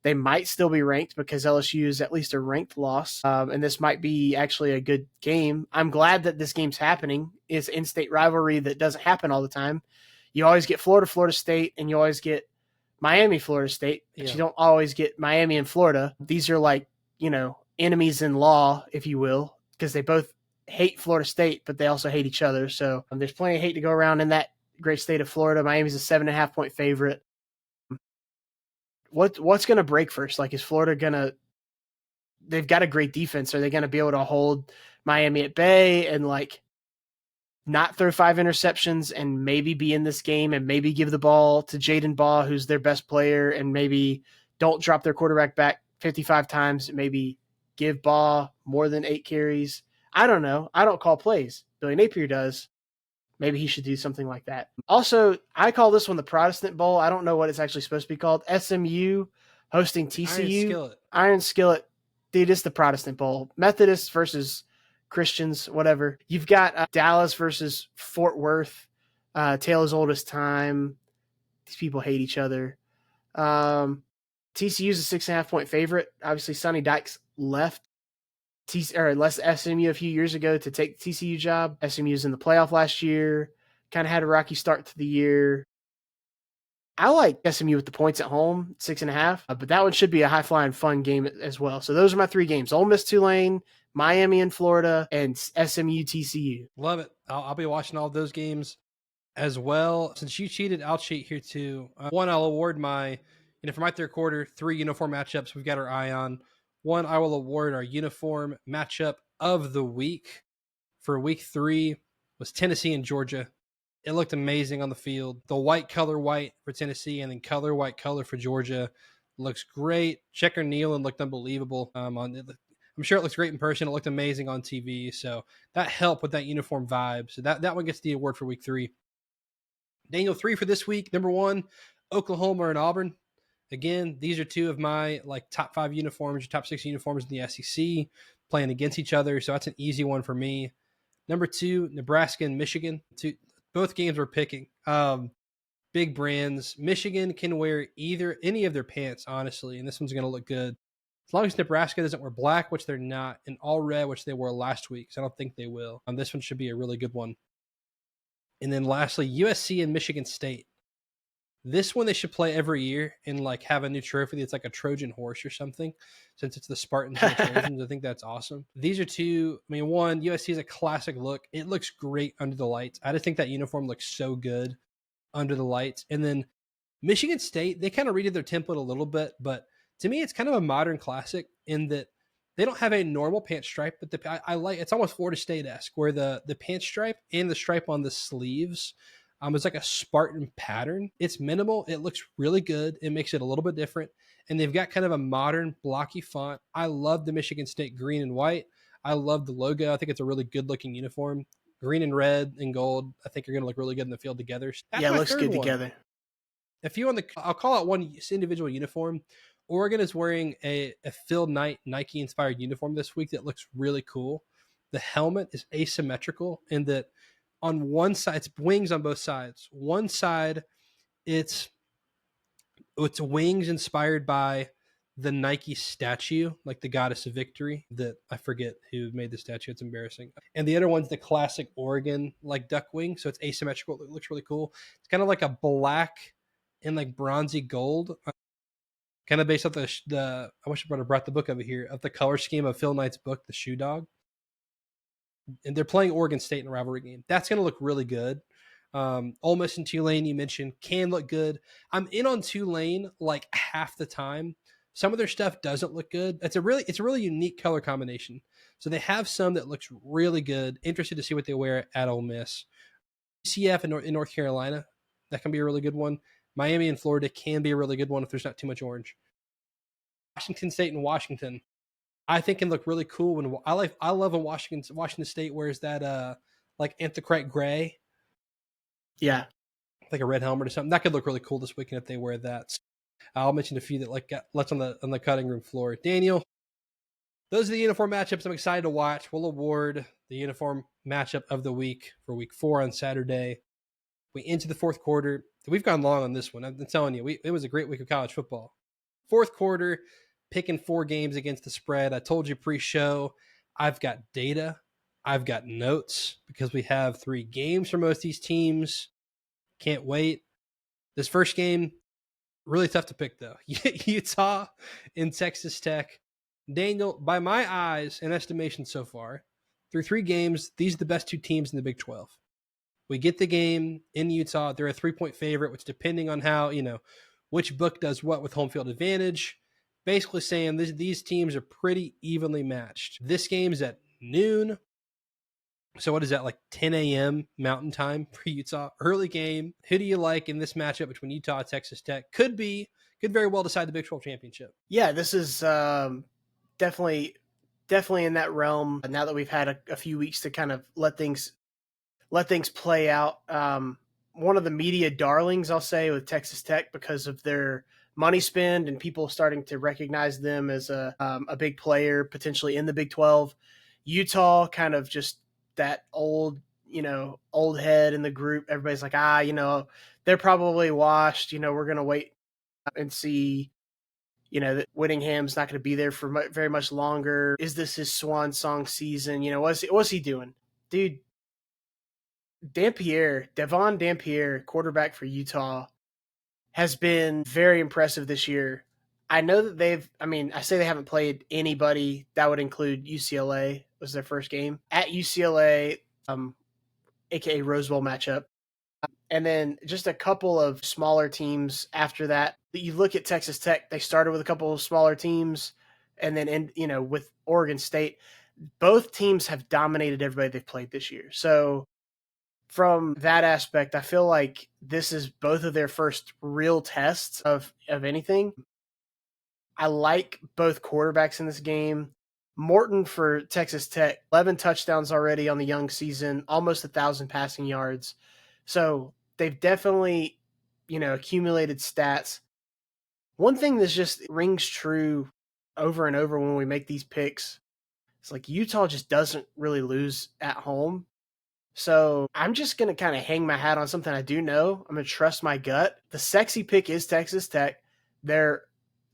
they might still be ranked because LSU is at least a ranked loss, and this might be actually a good game. I'm glad that this game's happening. It's in-state rivalry that doesn't happen all the time. You always get Florida State, and you always get Miami, Florida State, but you don't always get Miami and Florida. These are like, enemies in law, if you will, because they both hate Florida State, but they also hate each other. So there's plenty of hate to go around in that great state of Florida. Miami's a 7.5 point favorite. What's going to break first? Like, is Florida going to – they've got a great defense. Are they going to be able to hold Miami at bay and, not throw 5 interceptions and maybe be in this game and maybe give the ball to Jaden Baugh, who's their best player, and maybe don't drop their quarterback back 55 times, maybe give Baugh more than 8 carries? I don't know. I don't call plays. Billy Napier does. Maybe he should do something like that. Also, I call this one the Protestant Bowl. I don't know what it's actually supposed to be called. SMU hosting TCU. Iron Skillet. Dude, it's the Protestant Bowl. Methodists versus Christians, whatever. You've got Dallas versus Fort Worth. Tale as old as time. These people hate each other. TCU's a 6.5 point favorite. Obviously, Sonny Dykes left SMU a few years ago to take the TCU job. SMU's in the playoff last year. Kind of had a rocky start to the year. I like SMU with the points at home, 6.5, but that one should be a high-flying, fun game as well. So those are my 3 games: Ole Miss, Tulane, Miami and Florida, and SMU, TCU. Love it. I'll be watching all those games as well. Since you cheated, I'll cheat here too. One, I'll award for my third quarter, 3 uniform matchups we've got our eye on. One, I will award our uniform matchup of the week for week 3 was Tennessee and Georgia. It looked amazing on the field. The white color white for Tennessee and then color white color for Georgia. looks great. Checker Nealon looked unbelievable. I'm sure it looks great in person. It looked amazing on TV. So that helped with that uniform vibe. So that one gets the award for week 3. Daniel, 3 for this week. Number 1, Oklahoma and Auburn. Again, these are 2 of my like top 5 uniforms, top 6 uniforms in the SEC playing against each other. So that's an easy one for me. Number 2, Nebraska and Michigan. Both games we're picking. Big brands. Michigan can wear any of their pants, honestly, and this one's going to look good. As long as Nebraska doesn't wear black, which they're not, and all red, which they wore last week, so I don't think they will. This one should be a really good one. And then lastly, USC and Michigan State. This one they should play every year and like have a new trophy that's like a Trojan horse or something, since it's the Spartans and the Trojans. I think that's awesome. These are 2. I mean, one, USC is a classic look. It looks great under the lights. I just think that uniform looks so good under the lights. And then Michigan State, they kind of redid their template a little bit, but to me, it's kind of a modern classic in that they don't have a normal pant stripe, but I like it's almost Florida State-esque, where the pant stripe and the stripe on the sleeves is like a Spartan pattern. It's minimal. It looks really good. It makes it a little bit different. And they've got kind of a modern blocky font. I love the Michigan State green and white. I love the logo. I think it's a really good looking uniform. Green and red and gold, I think are going to look really good in the field together. That's it looks good together. I'll call out one individual uniform. Oregon is wearing a Phil Knight Nike inspired uniform this week that looks really cool. The helmet is asymmetrical in that on one side, it's wings on both sides. One side, it's wings inspired by the Nike statue, like the goddess of victory, that I forget who made the statue. It's embarrassing. And the other one's the classic Oregon, like duck wing. So it's asymmetrical. It looks really cool. It's kind of like a black and like bronzy gold, kind of based off the I wish I brought the book over here, of the color scheme of Phil Knight's book, The Shoe Dog. And they're playing Oregon State in a rivalry game. That's going to look really good. Ole Miss and Tulane, you mentioned, can look good. I'm in on Tulane like half the time. Some of their stuff doesn't look good. It's a really unique color combination. So they have some that looks really good. Interested to see what they wear at Ole Miss. CF in North Carolina, that can be a really good one. Miami and Florida can be a really good one if there's not too much orange. Washington State and Washington, I think can look really cool. When I love when Washington State wears that like anthracite gray. Yeah. Like a red helmet or something. That could look really cool this weekend if they wear that. So I'll mention a few that like got left on the cutting room floor. Daniel, those are the uniform matchups I'm excited to watch. We'll award the uniform matchup of the week for week 4 on Saturday. We into the fourth quarter. We've gone long on this one. I'm telling you, it was a great week of college football. Fourth quarter, picking 4 games against the spread. I told you pre-show, I've got data. I've got notes because we have 3 games for most of these teams. Can't wait. This first game, really tough to pick, though. Utah and Texas Tech. Daniel, by my eyes and estimation so far, through 3 games, these are the best 2 teams in the Big 12. We get the game in Utah. They're a 3-point favorite, which depending on how, which book does what with home field advantage, basically saying these teams are pretty evenly matched. This game is at noon. So what is that, like 10 a.m. Mountain Time for Utah? Early game. Who do you like in this matchup between Utah and Texas Tech? Could very well decide the Big 12 championship. Yeah, this is definitely in that realm. Now that we've had a few weeks to kind of let things play out. One of the media darlings, I'll say, with Texas Tech because of their money spend and people starting to recognize them as a big player potentially in the Big 12. Utah, kind of just that old head in the group. Everybody's like, they're probably washed. We're going to wait and see. That Whittingham's not going to be there for very much longer. Is this his swan song season? What's he doing? Dude, Devon Dampier, quarterback for Utah, has been very impressive this year. I know that I say they haven't played anybody. That would include UCLA, was their first game. At UCLA, aka Rose Bowl matchup. And then just a couple of smaller teams after that. You look at Texas Tech, they started with a couple of smaller teams. And then, with Oregon State, both teams have dominated everybody they've played this year. So from that aspect, I feel like this is both of their first real tests of anything. I like both quarterbacks in this game. Morton for Texas Tech, 11 touchdowns already on the young season, almost 1,000 passing yards. So they've definitely, accumulated stats. One thing that's just rings true over and over when we make these picks, it's like Utah just doesn't really lose at home. So I'm just going to kind of hang my hat on something I do know. I'm going to trust my gut. The sexy pick is Texas Tech. They're,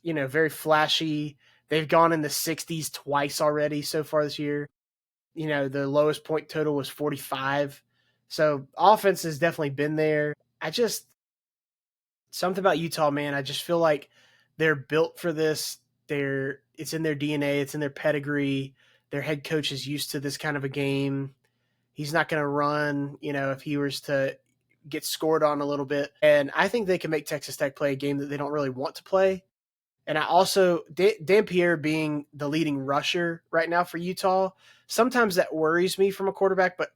very flashy. They've gone in the 60s twice already so far this year. The lowest point total was 45. So offense has definitely been there. Something about Utah, man. I just feel like they're built for this. It's in their DNA. It's in their pedigree. Their head coach is used to this kind of a game. He's not going to run, if he was to get scored on a little bit. And I think they can make Texas Tech play a game that they don't really want to play. And I also, Dampier being the leading rusher right now for Utah, sometimes that worries me from a quarterback. But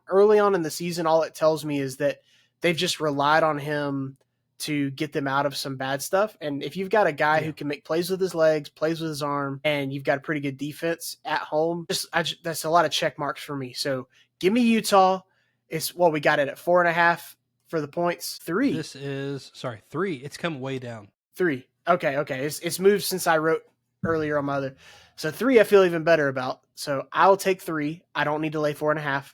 early on in the season, all it tells me is that they've just relied on him to get them out of some bad stuff. And if you've got a guy who can make plays with his legs, plays with his arm, and you've got a pretty good defense at home, that's a lot of check marks for me. So give me Utah. We got it at 4.5 for the points. 3. This is 3. It's come way down. 3. Okay. It's moved since I wrote earlier on my other. So 3 I feel even better about. So I'll take 3. I don't need to lay 4.5.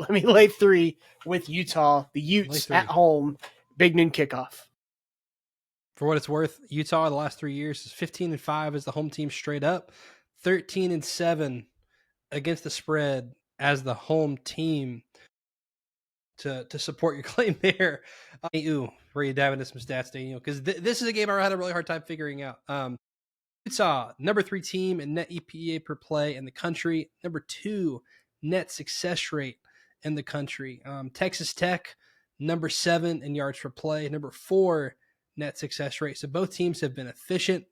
Let me lay 3 with Utah. The Utes at home. Big noon kickoff. For what it's worth, Utah the last 3 years is 15-5 as the home team straight up, 13-7 against the spread as the home team. To support your claim there, ready to dive into some stats, Daniel, because this is a game I had a really hard time figuring out. Utah, number 3 team in net EPA per play in the country, number 2 net success rate in the country. Texas Tech, number 7 in yards per play, number 4 net success rate. So both teams have been efficient,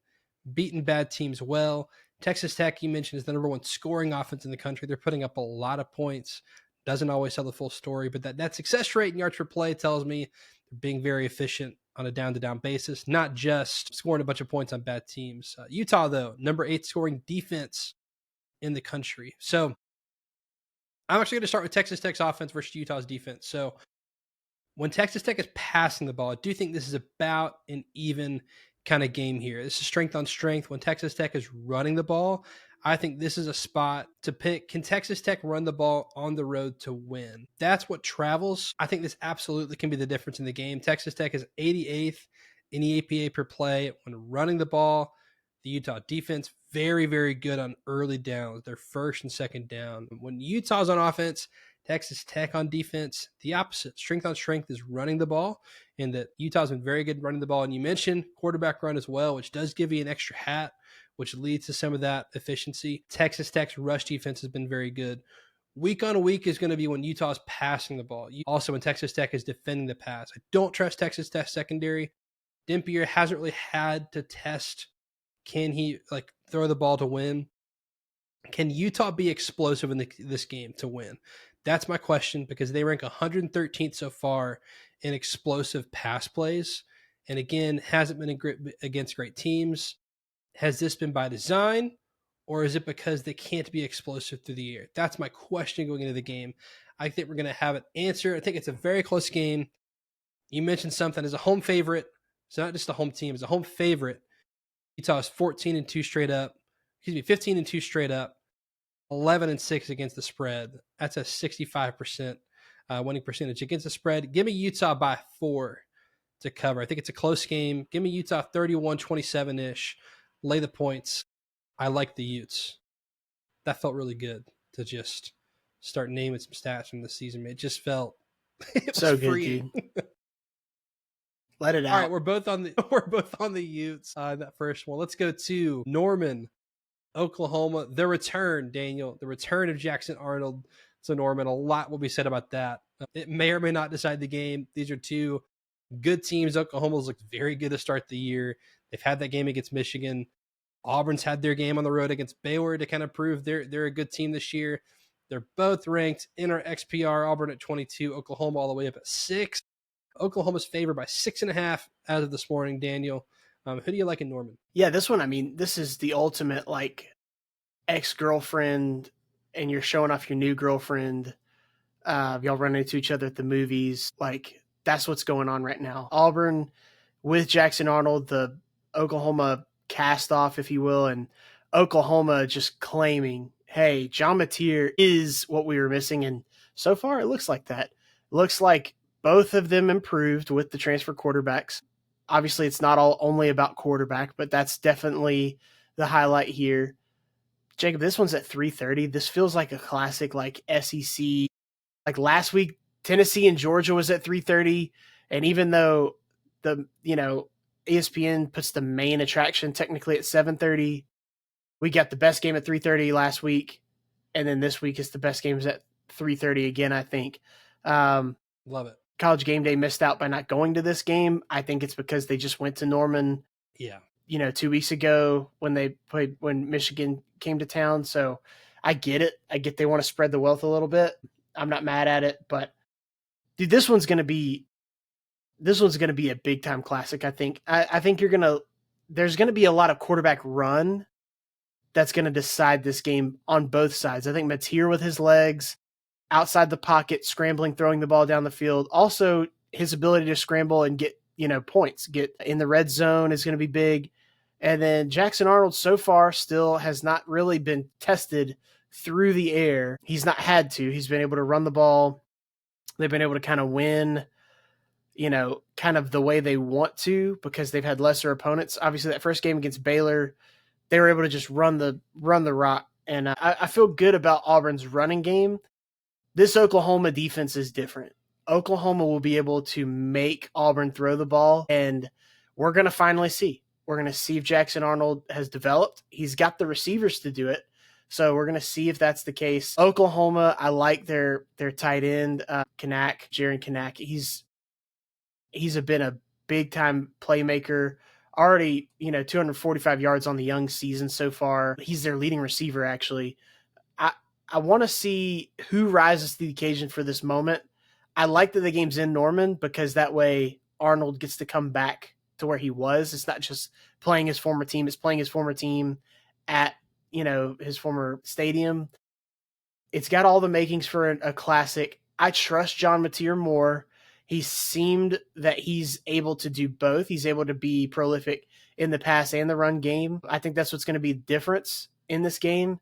beaten bad teams well. Texas Tech, you mentioned, is the number 1 scoring offense in the country. They're putting up a lot of points. Doesn't always tell the full story, but that success rate in yards per play tells me they're being very efficient on a down-to-down basis, not just scoring a bunch of points on bad teams. Utah, though, number 8 scoring defense in the country. So I'm actually going to start with Texas Tech's offense versus Utah's defense. So when Texas Tech is passing the ball, I do think this is about an even kind of game here. This is strength on strength. When Texas Tech is running the ball, I think this is a spot to pick. Can Texas Tech run the ball on the road to win? That's what travels. I think this absolutely can be the difference in the game. Texas Tech is 88th in EPA per play when running the ball. The Utah defense, very, very good on early downs. They're first and second down. When Utah's on offense, Texas Tech on defense, the opposite. Strength on strength is running the ball, and that Utah's been very good running the ball. And you mentioned quarterback run as well, which does give you an extra hat, which leads to some of that efficiency. Texas Tech's rush defense has been very good. Week on week is going to be when Utah's passing the ball. Also when Texas Tech is defending the pass. I don't trust Texas Tech secondary. Dampier hasn't really had to test, can he throw the ball to win? Can Utah be explosive in this game to win? That's my question, because they rank 113th so far in explosive pass plays. And again, hasn't been against great teams. Has this been by design, or is it because they can't be explosive through the air? That's my question going into the game. I think we're going to have an answer. I think it's a very close game. You mentioned something as a home favorite. It's not just a home team. It's a home favorite. Utah is 14-2 straight up. 15-2 straight up. 11-6 against the spread. That's a 65% winning percentage against the spread. Give me Utah by 4 to cover. I think it's a close game. Give me Utah 31-27-ish. Lay the points. I like the Utes. That felt really good to just start naming some stats from the season. It just felt it so was good, freeing. dude. Let it out. All right, we're both on the Utes. That first one. Let's go to Norman, Oklahoma. The return, Daniel. The return of Jackson Arnold to Norman. A lot will be said about that. It may or may not decide the game. These are two good teams. Oklahoma's looked very good to start the year. They've had that game against Michigan. Auburn's had their game on the road against Baylor to kind of prove they're a good team this year. They're both ranked in our XPR. Auburn at 22, Oklahoma all the way up at 6. Oklahoma's favored by 6.5 as of this morning, Daniel. Who do you like in Norman? Yeah, this one, I mean, this is the ultimate like ex-girlfriend and you're showing off your new girlfriend. Y'all run into each other at the movies. Like that's what's going on right now. Auburn with Jackson Arnold, the Oklahoma cast off, if you will, and Oklahoma just claiming, hey, John Mateer is what we were missing. And so far, it looks like that. It looks like both of them improved with the transfer quarterbacks. Obviously, it's not all only about quarterback, but that's definitely the highlight here. Jacob, this one's at 3:30. This feels like a classic, like SEC. Like last week, Tennessee and Georgia was at 3:30, and even though the ESPN puts the main attraction technically at 7:30, we got the best game at 3:30 last week, and then this week is the best games at 3:30 again. I think. Love it. College Game Day missed out by not going to this game. I think it's because they just went to Norman. Yeah. 2 weeks ago when Michigan came to town. So I get it. I get they want to spread the wealth a little bit. I'm not mad at it, but dude, this one's going to be a big time classic. I think there's going to be a lot of quarterback run that's going to decide this game on both sides. I think Mateer with his legs outside the pocket, scrambling, throwing the ball down the field. Also his ability to scramble and get, points, get in the red zone is going to be big. And then Jackson Arnold so far still has not really been tested through the air. He's not had to. He's been able to run the ball. They've been able to kind of win, kind of the way they want to because they've had lesser opponents. Obviously, that first game against Baylor, they were able to just run the rock. And I feel good about Auburn's running game. This Oklahoma defense is different. Oklahoma will be able to make Auburn throw the ball, and we're going to finally see. We're going to see if Jackson Arnold has developed. He's got the receivers to do it. So we're going to see if that's the case. Oklahoma, I like their tight end, Jaron Kanak. He's been a big-time playmaker. Already, 245 yards on the young season so far. He's their leading receiver, actually. I want to see who rises to the occasion for this moment. I like that the game's in Norman because that way Arnold gets to come back to where he was. It's not just playing his former team. It's playing his former team at, his former stadium. It's got all the makings for a classic. I trust John Mateer more. He seemed that he's able to do both. He's able to be prolific in the pass and the run game. I think that's what's going to be the difference in this game.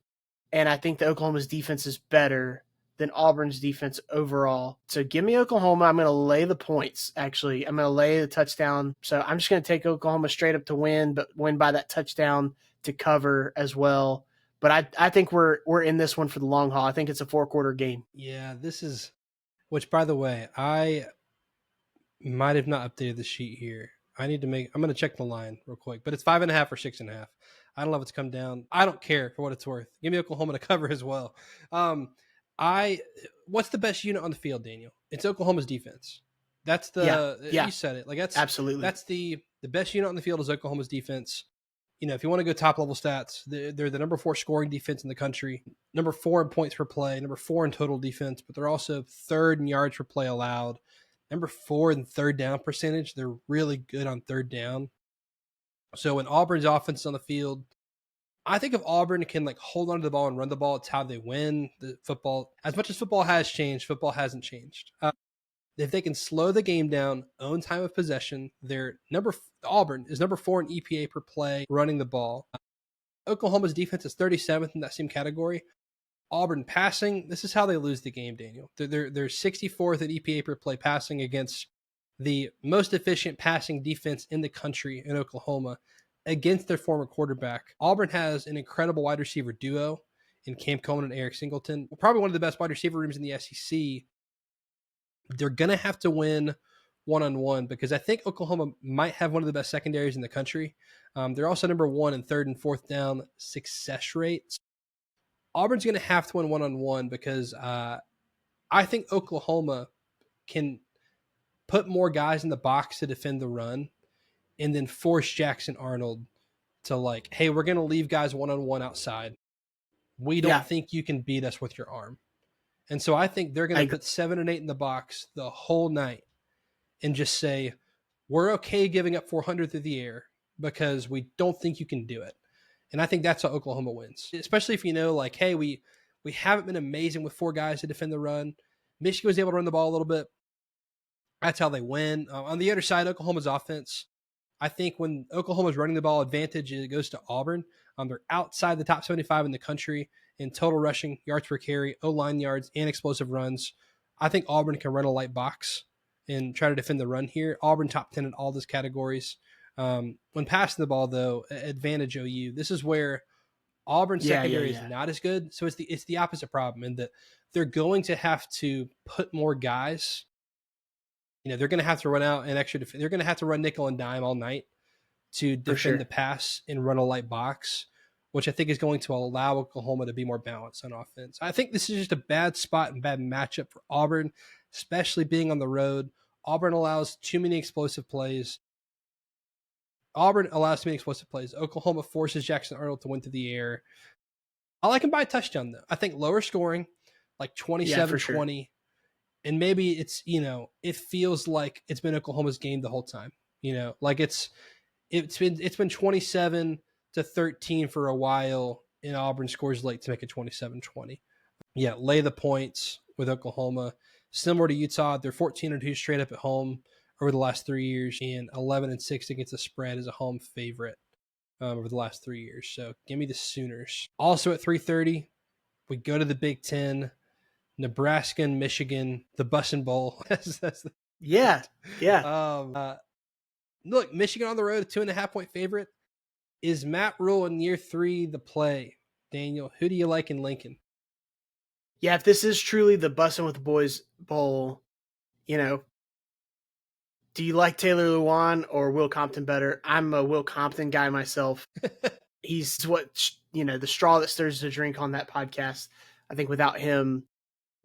And I think the Oklahoma's defense is better than Auburn's defense overall. So give me Oklahoma. I'm going to lay the points, actually. I'm going to lay the touchdown. So I'm just going to take Oklahoma straight up to win, but win by that touchdown to cover as well. But I think we're in this one for the long haul. I think it's a 4-quarter game. Yeah, this is, which by the way, I might have not updated the sheet here. I'm going to check the line real quick, but it's 5.5 or 6.5. I don't know if it's come down. I don't care for what it's worth. Give me Oklahoma to cover as well. What's the best unit on the field, Daniel? It's Oklahoma's defense. That's you said it. Like that's absolutely. That's the best unit on the field is Oklahoma's defense. If you want to go top level stats, they're the number 4 scoring defense in the country, number 4 in points per play, number 4 in total defense, but they're also 3rd in yards per play allowed, number 4 in third down percentage. They're really good on third down. So when Auburn's offense is on the field, I think if Auburn can hold onto the ball and run the ball, it's how they win. The football, as much as football has changed, football hasn't changed. If they can slow the game down, own time of possession, Auburn is number 4 in EPA per play running the ball. Oklahoma's defense is 37th in that same category. Auburn passing, this is how they lose the game, Daniel. They're 64th in EPA per play passing against the most efficient passing defense in the country in Oklahoma against their former quarterback. Auburn has an incredible wide receiver duo in Cam Coleman and Eric Singleton. Probably one of the best wide receiver rooms in the SEC. They're going to have to win one-on-one because I think Oklahoma might have one of the best secondaries in the country. They're also number 1 in 3rd and 4th down success rates. Auburn's going to have to win one-on-one because I think Oklahoma can put more guys in the box to defend the run and then force Jackson Arnold to hey, we're going to leave guys one-on-one outside. We don't think you can beat us with your arm. And so I think they're going to put 7 and 8 in the box the whole night and just say, we're okay giving up 400 through the air, because we don't think you can do it. And I think that's how Oklahoma wins, especially if you know, like, hey, we haven't been amazing with 4 guys to defend the run. Michigan was able to run the ball a little bit. That's how they win. On the other side, Oklahoma's offense, I think when Oklahoma's running the ball, advantage it goes to Auburn. They're outside the top 75 in the country in total rushing, yards per carry, O-line yards, and explosive runs. I think Auburn can run a light box and try to defend the run here. Auburn top 10 in all those categories. When passing the ball, though, advantage OU. This is where Auburn secondary is not as good. So it's the opposite problem in that they're going to have to put more guys. You know, they're going to have to run out an extra. They're going to have to run nickel and dime all night to defend the pass and run a light box, which I think is going to allow Oklahoma to be more balanced on offense. I think this is just a bad spot and bad matchup for Auburn, especially being on the road. Auburn allows too many explosive plays. Oklahoma forces Jackson Arnold to win through the air. I like him by a touchdown, though. I think lower scoring, like 27-20. And maybe it's, you know, it feels like it's been Oklahoma's game the whole time. You know, like it's been 27-13 for a while, and Auburn scores late to make it 27-20. Yeah, lay the points with Oklahoma. Similar to Utah, they're 14-2 straight up at home over the last 3 years, and 11-6 against the spread as a home favorite over the last 3 years. So give me the Sooners. Also at 3:30, we go to the Big Ten. Nebraska and Michigan, the Bussin' Bowl. Look, Michigan on the road, a 2.5-point favorite. Is Matt Rule in year 3 the play? Daniel, who do you like in Lincoln? Yeah, if this is truly the Bussin' with the Boys Bowl, you know, do you like Taylor Lewan or Will Compton better? I'm a Will Compton guy myself. He's what, you know, the straw that stirs the drink on that podcast. I think without him,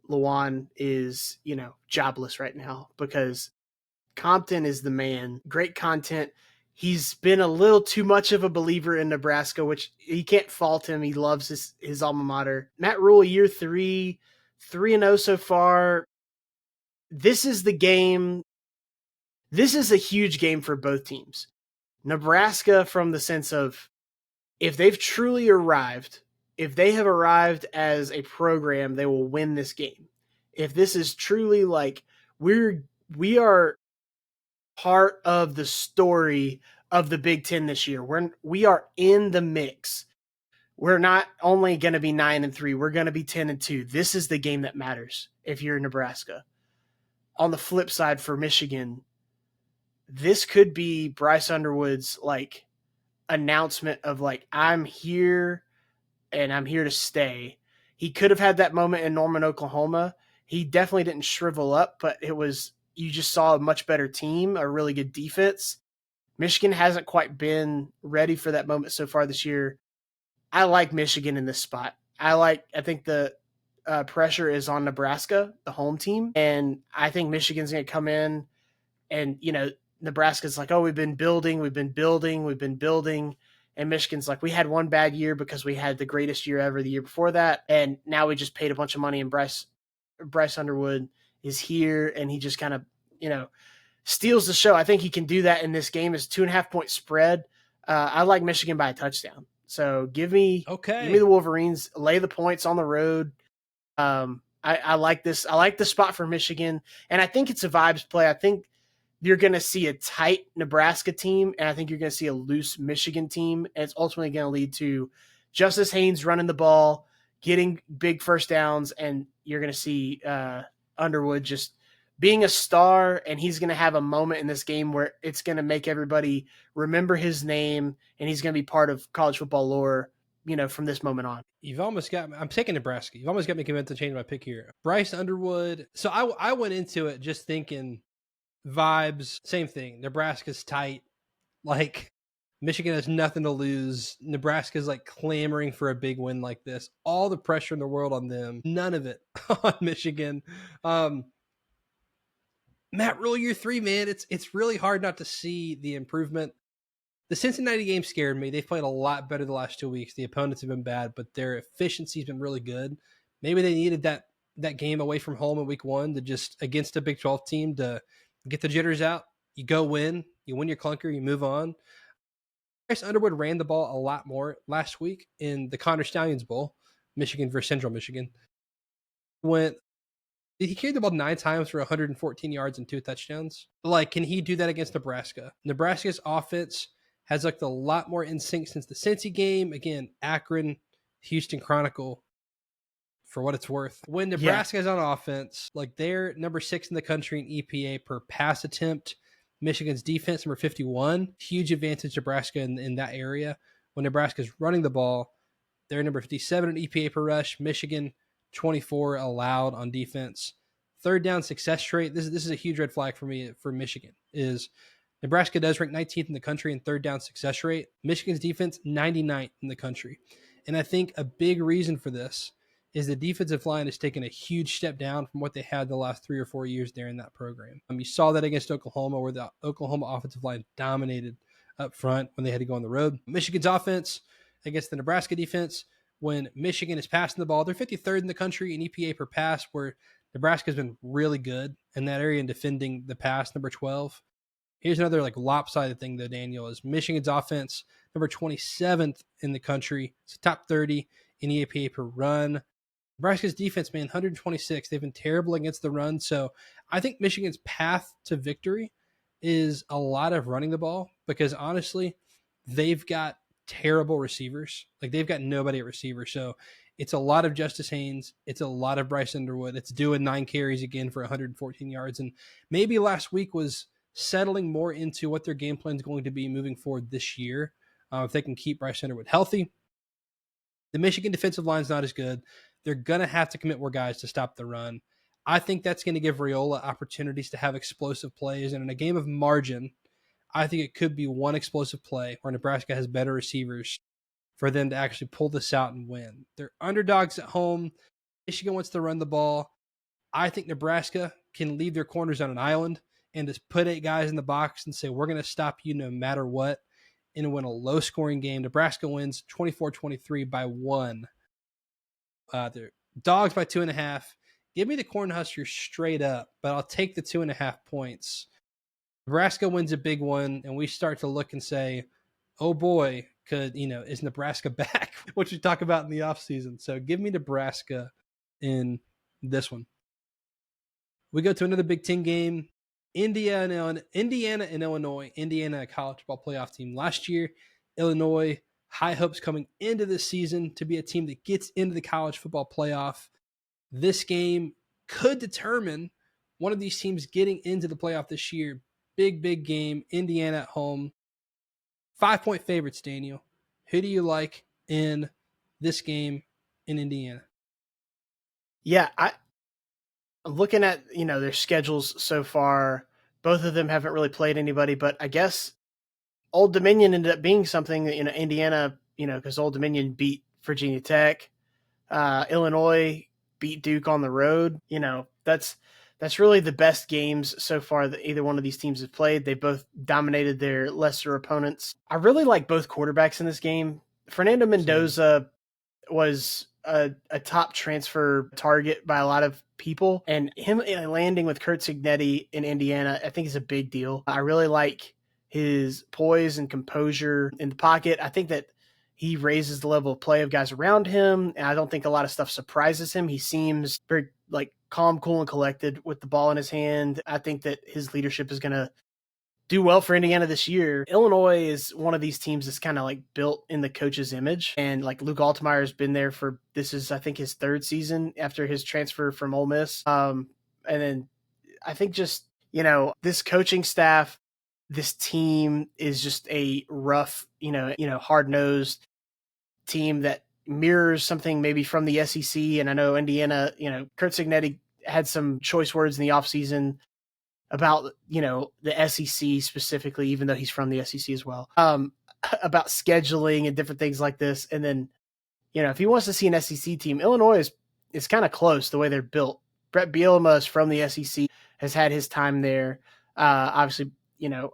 Lewan is, you know, jobless right now because Compton is the man. Great content. He's been a little too much of a believer in Nebraska, which he can't fault him. He loves his alma mater. Matt Rule, year 3, 3-0 so far. This is the game. This is a huge game for both teams. Nebraska, from the sense of if they've truly arrived, if they have arrived as a program, they will win this game. If this is truly like we are part of the story of the Big Ten this year, we are in the mix. We're not only going to be 9-3, we're going to be 10-2. This is the game that matters if you're Nebraska. On the flip side for Michigan, this could be Bryce Underwood's like announcement of like, I'm here and I'm here to stay. He could have had that moment in Norman, Oklahoma. He definitely didn't shrivel up, but you just saw a much better team, a really good defense. Michigan hasn't quite been ready for that moment so far this year. I like Michigan in this spot. I think the pressure is on Nebraska, the home team, and I think Michigan's going to come in and, you know, Nebraska's like, oh, we've been building. And Michigan's like, we had one bad year because we had the greatest year ever the year before that. And now we just paid a bunch of money and Bryce Underwood is here and he just kind of, you know, steals the show. I think he can do that in this game. It's 2.5-point spread. I like Michigan by a touchdown. So give me the Wolverines, lay the points on the road. I like this. I like the spot for Michigan. And I think it's a vibes play. I think you're going to see a tight Nebraska team, and I think you're going to see a loose Michigan team, and it's ultimately going to lead to Justice Haynes running the ball, getting big first downs, and you're going to see Underwood just being a star, and he's going to have a moment in this game where it's going to make everybody remember his name, and he's going to be part of college football lore, you know, from this moment on. I'm taking Nebraska. You've almost got me convinced to change my pick here. Bryce Underwood. So I went into it just thinking – vibes, same thing. Nebraska's tight. Like, Michigan has nothing to lose. Nebraska's like clamoring for a big win like this. All the pressure in the world on them. None of it on Michigan. Matt Rule, year 3, man. It's really hard not to see the improvement. The Cincinnati game scared me. They've played a lot better the last 2 weeks. The opponents have been bad, but their efficiency's been really good. Maybe they needed that game away from home in week 1 to just against a Big 12 team to get the jitters out. You go win. You win your clunker. You move on. Bryce Underwood ran the ball a lot more last week in the Connor Stallions Bowl, Michigan versus Central Michigan. He carried the ball 9 times for 114 yards and 2 touchdowns. Like, can he do that against Nebraska? Nebraska's offense has looked a lot more in sync since the Cincy game. Again, Akron, Houston Chronicle, for what it's worth. When Nebraska's on offense, like they're number 6 in the country in EPA per pass attempt. Michigan's defense, number 51. Huge advantage Nebraska in that area. When Nebraska's running the ball, they're number 57 in EPA per rush. Michigan, 24 allowed on defense. Third down success rate. This is a huge red flag for me for Michigan. Is Nebraska does rank 19th in the country in third down success rate. Michigan's defense, 99th in the country. And I think a big reason for this is the defensive line has taken a huge step down from what they had the last 3 or 4 years there in that program. You saw that against Oklahoma, where the Oklahoma offensive line dominated up front when they had to go on the road. Michigan's offense against the Nebraska defense, when Michigan is passing the ball, they're 53rd in the country in EPA per pass, where Nebraska's been really good in that area in defending the pass, number 12. Here's another like lopsided thing though, Daniel, is Michigan's offense, number 27th in the country. It's top 30 in EPA per run. Nebraska's defense, man, 126. They've been terrible against the run. So I think Michigan's path to victory is a lot of running the ball, because honestly, they've got terrible receivers. Like, they've got nobody at receiver. So it's a lot of Justice Haynes. It's a lot of Bryce Underwood. It's doing 9 carries again for 114 yards. And maybe last week was settling more into what their game plan is going to be moving forward this year. If they can keep Bryce Underwood healthy. The Michigan defensive line is not as good. They're going to have to commit more guys to stop the run. I think that's going to give Raiola opportunities to have explosive plays. And in a game of margin, I think it could be one explosive play where Nebraska has better receivers for them to actually pull this out and win. They're underdogs at home. Michigan wants to run the ball. I think Nebraska can leave their corners on an island and just put 8 guys in the box and say, we're going to stop you no matter what, and win a low-scoring game. Nebraska wins 24-23 by 1. They're dogs by 2.5. Give me the Cornhuskers straight up, but I'll take the 2.5 points. Nebraska wins a big one, and we start to look and say, oh boy, is Nebraska back? Which we talk about in the offseason. So give me Nebraska in this one. We go to another Big Ten game. Indiana and Illinois. Indiana, a college football playoff team last year. Illinois, high hopes coming into this season to be a team that gets into the college football playoff. This game could determine one of these teams getting into the playoff this year. Big game. Indiana at home. 5-point favorites, Daniel. Who do you like in this game in Indiana? Yeah, I'm looking at, their schedules so far. Both of them haven't really played anybody, but I guess Old Dominion ended up being something that, Indiana, because Old Dominion beat Virginia Tech. Illinois beat Duke on the road. That's really the best games so far that either one of these teams have played. They both dominated their lesser opponents. I really like both quarterbacks in this game. Fernando Mendoza was a top transfer target by a lot of people, and him landing with Kurt Cignetti in Indiana, I think is a big deal. I really like his poise and composure in the pocket. I think that he raises the level of play of guys around him, and I don't think a lot of stuff surprises him. He seems very calm, cool, and collected with the ball in his hand. I think that his leadership is going to do well for Indiana this year. Illinois is one of these teams that's kind of built in the coach's image. And Luke Altmaier has been there for, this is, I think, his 3rd season after his transfer from Ole Miss. And then I think just, this coaching staff, this team is just a rough, hard-nosed team that mirrors something maybe from the SEC. And I know Indiana, Kurt Cignetti had some choice words in the offseason about, the SEC specifically, even though he's from the SEC as well, about scheduling and different things like this. And then, if he wants to see an SEC team, Illinois is kind of close the way they're built. Brett Bielema is from the SEC, has had his time there. Obviously,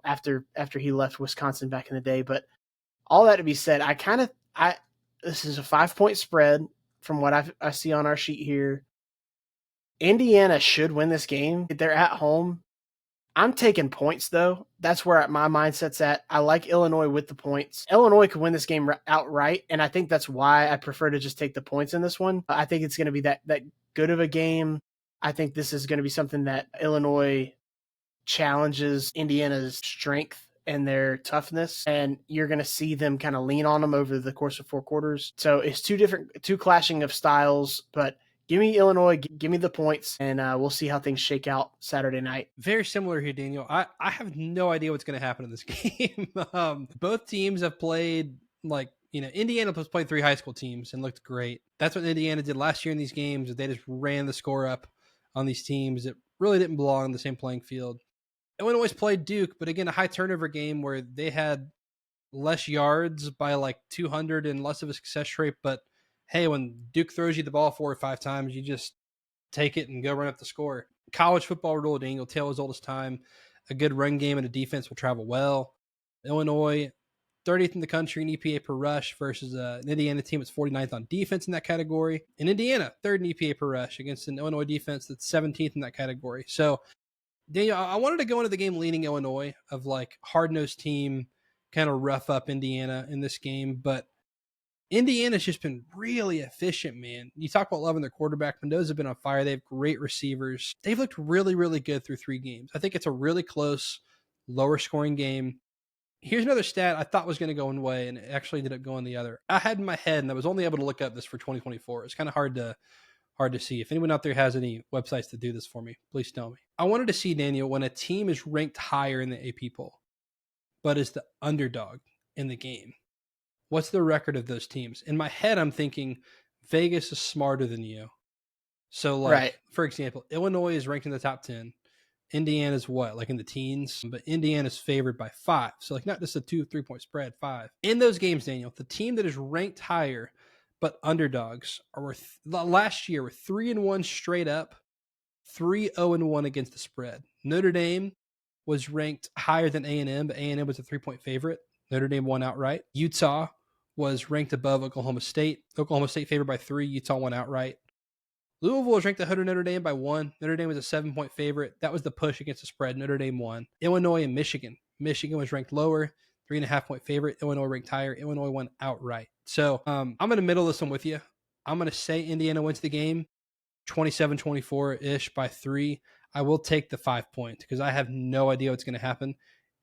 after he left Wisconsin back in the day. But all that to be said, this is a 5-point spread from what I see on our sheet here. Indiana should win this game. They're at home. I'm taking points, though. That's where my mindset's at. I like Illinois with the points. Illinois could win this game outright, and I think that's why I prefer to just take the points in this one. I think it's going to be that good of a game. I think this is going to be something that Illinois challenges Indiana's strength and their toughness, and you're going to see them kind of lean on them over the course of 4 quarters. So it's two clashing of styles, but give me Illinois, give me the points, and we'll see how things shake out Saturday night. Very similar here, Daniel. I have no idea what's going to happen in this game. Both teams have played, Indiana has played 3 high school teams and looked great. That's what Indiana did last year in these games. They just ran the score up on these teams that really didn't belong on the same playing field. Illinois played Duke, but again, a high turnover game where they had less yards by 200 and less of a success rate, but hey, when Duke throws you the ball 4 or 5 times, you just take it and go run up the score. College football rule, Daniel, tale as old as time. A good run game and a defense will travel well. Illinois, 30th in the country in EPA per rush versus an Indiana team that's 49th on defense in that category. And Indiana, 3rd in EPA per rush against an Illinois defense that's 17th in that category. So, Daniel, I wanted to go into the game leaning Illinois of hard-nosed team, kind of rough up Indiana in this game, but Indiana's just been really efficient, man. You talk about loving their quarterback. Mendoza's been on fire. They have great receivers. They've looked really, really good through 3 games. I think it's a really close, lower scoring game. Here's another stat I thought was going to go one way, and it actually ended up going the other. I had in my head, and I was only able to look up this for 2024. It's kind of hard to see. If anyone out there has any websites to do this for me, please tell me. I wanted to see, Daniel, when a team is ranked higher in the AP poll, but is the underdog in the game. What's the record of those teams? In my head, I'm thinking Vegas is smarter than you. So, right. For example, Illinois is ranked in the top 10. Indiana's what? In the teens? But Indiana's favored by 5. So, not just a 2-3 point spread, 5. In those games, Daniel, the team that is ranked higher but underdogs are last year were 3-1 straight up, 3-0-1 against the spread. Notre Dame was ranked higher than A&M, but A&M was a 3-point favorite. Notre Dame won outright. Utah was ranked above Oklahoma State. Oklahoma State favored by 3. Utah won outright. Louisville was ranked ahead of Notre Dame by 1. Notre Dame was a 7-point favorite. That was the push against the spread. Notre Dame won. Illinois and Michigan. Michigan was ranked lower, 3.5-point favorite. Illinois ranked higher. Illinois won outright. So I'm going to middle this one with you. I'm going to say Indiana wins the game 27-24-ish by 3. I will take the 5 points because I have no idea what's going to happen.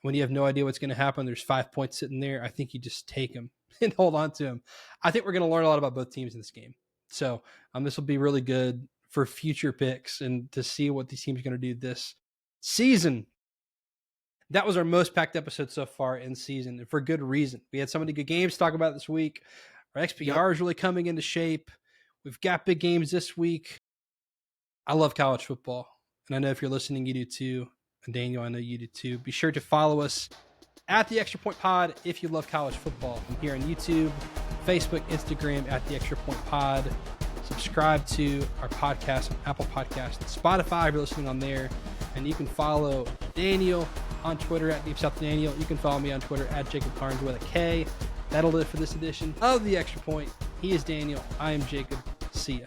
When you have no idea what's going to happen, there's 5 points sitting there. I think you just take them and hold on to them. I think we're going to learn a lot about both teams in this game. So this will be really good for future picks and to see what these teams are going to do this season. That was our most packed episode so far in season, and for good reason. We had so many good games to talk about this week. Our XPR is really coming into shape. We've got big games this week. I love college football, and I know if you're listening, you do too. And Daniel, I know you do too. Be sure to follow us at the Extra Point Pod if you love college football. I'm here on YouTube, Facebook, Instagram at the Extra Point Pod. Subscribe to our podcast on Apple Podcasts and Spotify if you're listening on there. And you can follow Daniel on Twitter at Deep South Daniel. You can follow me on Twitter at Jacob Karnes with a K. That'll do it for this edition of the Extra Point. He is Daniel. I am Jacob. See ya.